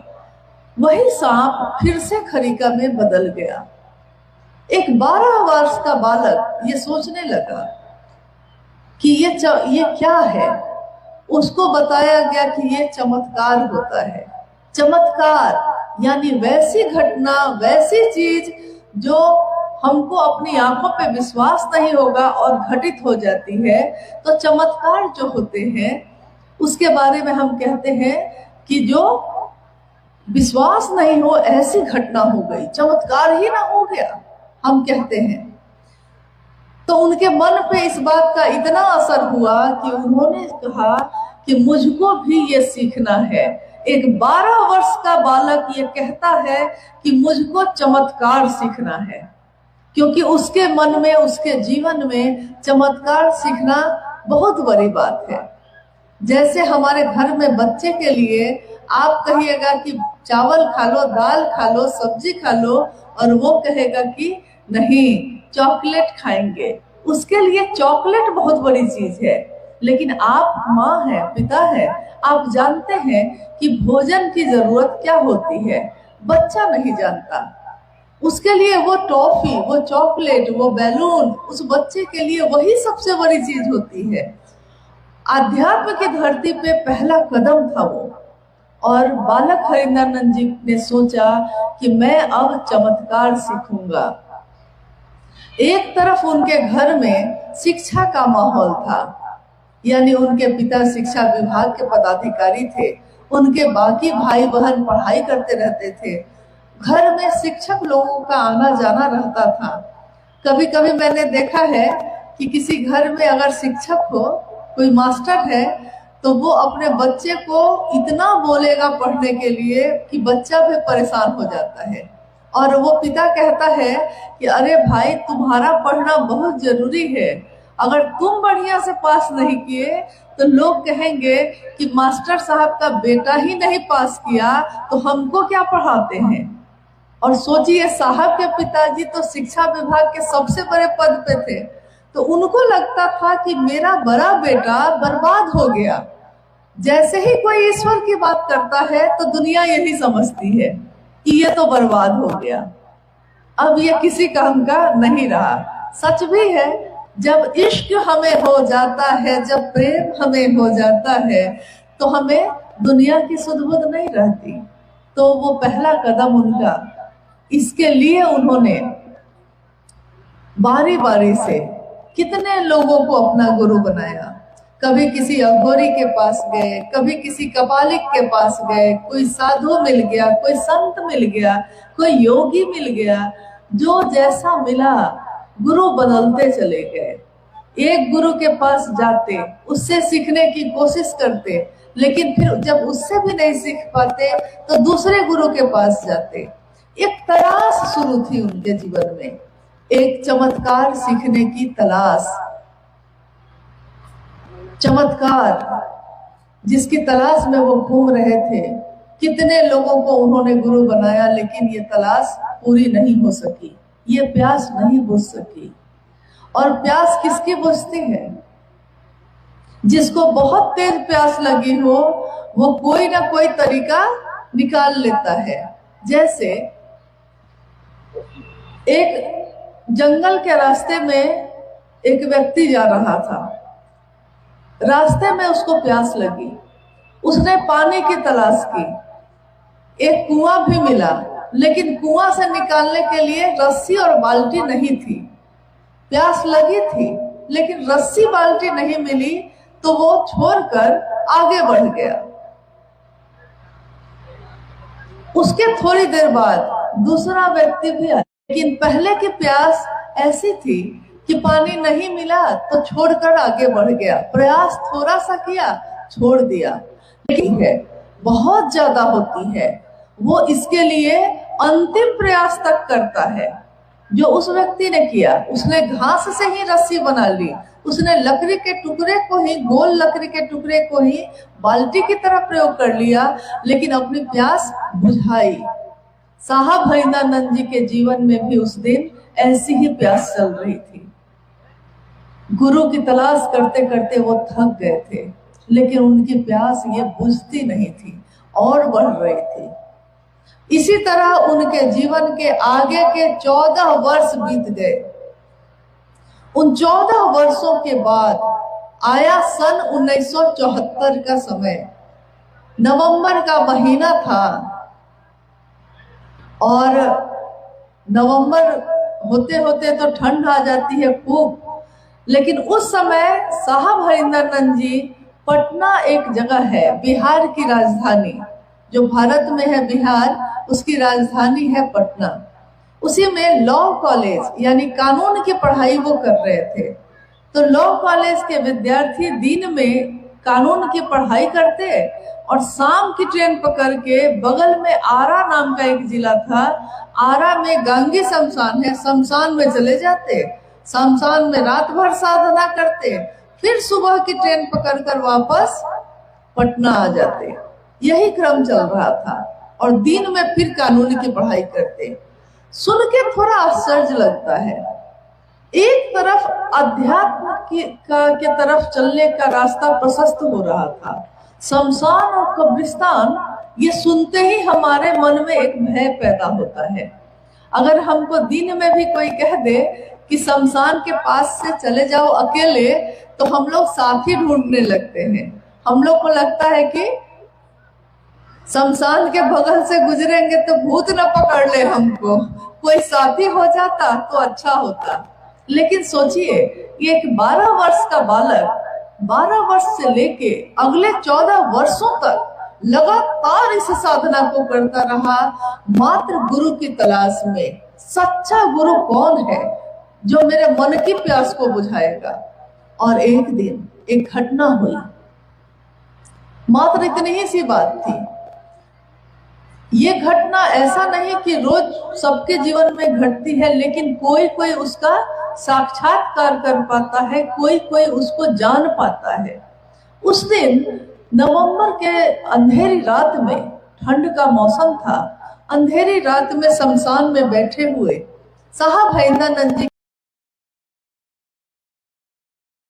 वही सांप फिर से खरीका में बदल गया। एक 12 वर्ष का बालक ये सोचने लगा कि ये क्या है। उसको बताया गया कि ये चमत्कार होता है। चमत्कार यानी वैसी घटना, वैसी चीज जो हमको अपनी आंखों पे विश्वास नहीं होगा और घटित हो जाती है। तो चमत्कार जो होते हैं उसके बारे में हम कहते हैं कि जो विश्वास नहीं हो ऐसी घटना हो गई, चमत्कार ही ना हो गया, हम कहते हैं। तो उनके मन पे इस बात का इतना असर हुआ कि उन्होंने कहा कि मुझको भी ये सीखना है। एक 12 वर्ष का बालक ये कहता है कि मुझको चमत्कार सीखना है, क्योंकि उसके मन में, उसके जीवन में चमत्कार सीखना बहुत बड़ी बात है। जैसे हमारे घर में बच्चे के लिए आप कहिएगा कि चावल खा लो, दाल खा लो, सब्जी खा लो, और वो कहेगा कि नहीं चॉकलेट खाएंगे। उसके लिए चॉकलेट बहुत बड़ी चीज है। लेकिन आप माँ हैं, पिता हैं, आप जानते हैं कि भोजन की जरूरत क्या होती है। बच्चा नहीं जानता। उसके लिए वो टॉफी, वो चॉकलेट, वो बैलून, उस बच्चे के लिए वही सबसे बड़ी चीज होती है। आध्यात्म की धरती पे पहला कदम था वो। और बालक हरिंद्रानंद जी ने सोचा कि मैं अब चमत्कार सीखूंगा। एक तरफ उनके घर में शिक्षा का माहौल था, यानी उनके पिता शिक्षा विभाग के पदाधिकारी थे, उनके बाकी भाई बहन पढ़ाई करते रहते थे। घर में शिक्षक लोगों का आना जाना रहता था। कभी कभी मैंने देखा है कि किसी घर में अगर शिक्षक हो, कोई मास्टर है, तो वो अपने बच्चे को इतना बोलेगा पढ़ने के लिए कि बच्चा भी परेशान हो जाता है। और वो पिता कहता है कि अरे भाई, तुम्हारा पढ़ना बहुत जरूरी है। अगर तुम बढ़िया से पास नहीं किए तो लोग कहेंगे कि मास्टर साहब का बेटा ही नहीं पास किया तो हमको क्या पढ़ाते हैं। और सोचिए, साहब के पिताजी तो शिक्षा विभाग के सबसे बड़े पद पे थे, तो उनको लगता था कि मेरा बड़ा बेटा बर्बाद हो गया। जैसे ही कोई ईश्वर की बात करता है तो दुनिया यही समझती है कि ये तो बर्बाद हो गया, अब ये किसी काम का नहीं रहा। सच भी है, जब इश्क हमें हो जाता है, जब प्रेम हमें हो जाता है, तो हमें दुनिया की सुध बुध नहीं रहती। तो वो पहला कदम उनका, इसके लिए उन्होंने बारी बारी से कितने लोगों को अपना गुरु बनाया। कभी किसी अघोरी के पास गए, कभी किसी कपालिक के पास गए, कोई साधु मिल गया, कोई संत मिल गया, कोई योगी मिल गया। जो जैसा मिला गुरु बदलते चले गए। एक गुरु के पास जाते, उससे सीखने की कोशिश करते, लेकिन फिर जब उससे भी नहीं सीख पाते तो दूसरे गुरु के पास जाते। एक तलाश शुरू थी उनके जीवन में, एक चमत्कार सीखने की तलाश। चमत्कार जिसकी तलाश में वो घूम रहे थे। कितने लोगों को उन्होंने गुरु बनाया, लेकिन ये तलाश पूरी नहीं हो सकी, ये प्यास नहीं बुझ सकी। और प्यास किसकी बुझती है? जिसको बहुत तेज प्यास लगी हो, वो कोई ना कोई तरीका निकाल लेता है। जैसे एक जंगल के रास्ते में एक व्यक्ति जा रहा था। रास्ते में उसको प्यास लगी, उसने पानी की तलाश की। एक कुआं भी मिला, लेकिन कुआं से निकालने के लिए रस्सी और बाल्टी नहीं थी। प्यास लगी थी लेकिन रस्सी बाल्टी नहीं मिली तो वो छोड़कर आगे बढ़ गया। उसके थोड़ी देर बाद दूसरा व्यक्ति भी आया, लेकिन पहले की प्यास ऐसी थी कि पानी नहीं मिला तो छोड़कर आगे बढ़ गया। प्रयास थोड़ा सा किया, छोड़ दिया। लेकिन है बहुत ज्यादा होती है, वो इसके लिए अंतिम प्रयास तक करता है। जो उस व्यक्ति ने किया, उसने घास से ही रस्सी बना ली, उसने लकड़ी के टुकड़े को ही, गोल लकड़ी के टुकड़े को ही बाल्टी की तरह प्रयोग कर लिया, लेकिन अपनी प्यास बुझाई। साहब हरिंदरानंद जी के जीवन में भी उस दिन ऐसी ही प्यास चल रही थी। गुरु की तलाश करते करते वो थक गए थे, लेकिन उनकी प्यास ये बुझती नहीं थी और बढ़ रही थी। इसी तरह उनके जीवन के आगे के 14 वर्ष बीत गए। उन 14 वर्षों के बाद आया सन 1974 का समय। नवंबर का महीना था और नवंबर होते होते तो ठंड आ जाती है खूब। लेकिन उस समय साहब हरिंदरानंद जी, पटना एक जगह है, बिहार की राजधानी, जो भारत में है बिहार, उसकी राजधानी है पटना। उसी में लॉ कॉलेज यानी कानून की पढ़ाई वो कर रहे थे। तो लॉ कॉलेज के विद्यार्थी दिन में कानून की पढ़ाई करते और शाम की ट्रेन पकड़ के बगल में आरा नाम का एक जिला था, आरा में गांगी शमशान है, शमशान में चले जाते, शमशान में रात भर साधना करते, फिर सुबह की ट्रेन पकड़कर वापस पटना आ जाते। यही क्रम चल रहा था और दिन में फिर कानून की पढ़ाई करते। सुन के थोड़ा आश्चर्य लगता है। एक तरफ अध्यात्म के तरफ चलने का रास्ता प्रशस्त हो रहा था, शमशान और कब्रिस्तान, ये सुनते ही हमारे मन में एक भय पैदा होता है। अगर हमको दिन में भी कोई कह दे कि शमशान के पास से चले जाओ अकेले, तो हम लोग साथी ढूंढने लगते हैं। हम लोग को लगता है कि शमशान के बगल से गुजरेंगे तो भूत न पकड़ ले हमको, कोई साथी हो जाता तो अच्छा होता। लेकिन सोचिए, ये एक 12 वर्ष का बालक 12 वर्ष से लेके अगले 14 वर्षों तक लगातार इस साधना को करता रहा, मात्र गुरु की तलाश में। सच्चा गुरु कौन है जो मेरे मन की प्यास को बुझाएगा? और एक दिन एक घटना हुई, मात्र इतनी ही सी बात थी। ये घटना ऐसा नहीं कि रोज सबके जीवन में घटती है, लेकिन कोई कोई उसका साक्षात्कार कर पाता है, कोई कोई उसको जान पाता है। उस दिन नवंबर के अंधेरी रात में, ठंड का मौसम था, अंधेरी रात में शमशान में बैठे हुए साहब हरिंदरानंद जी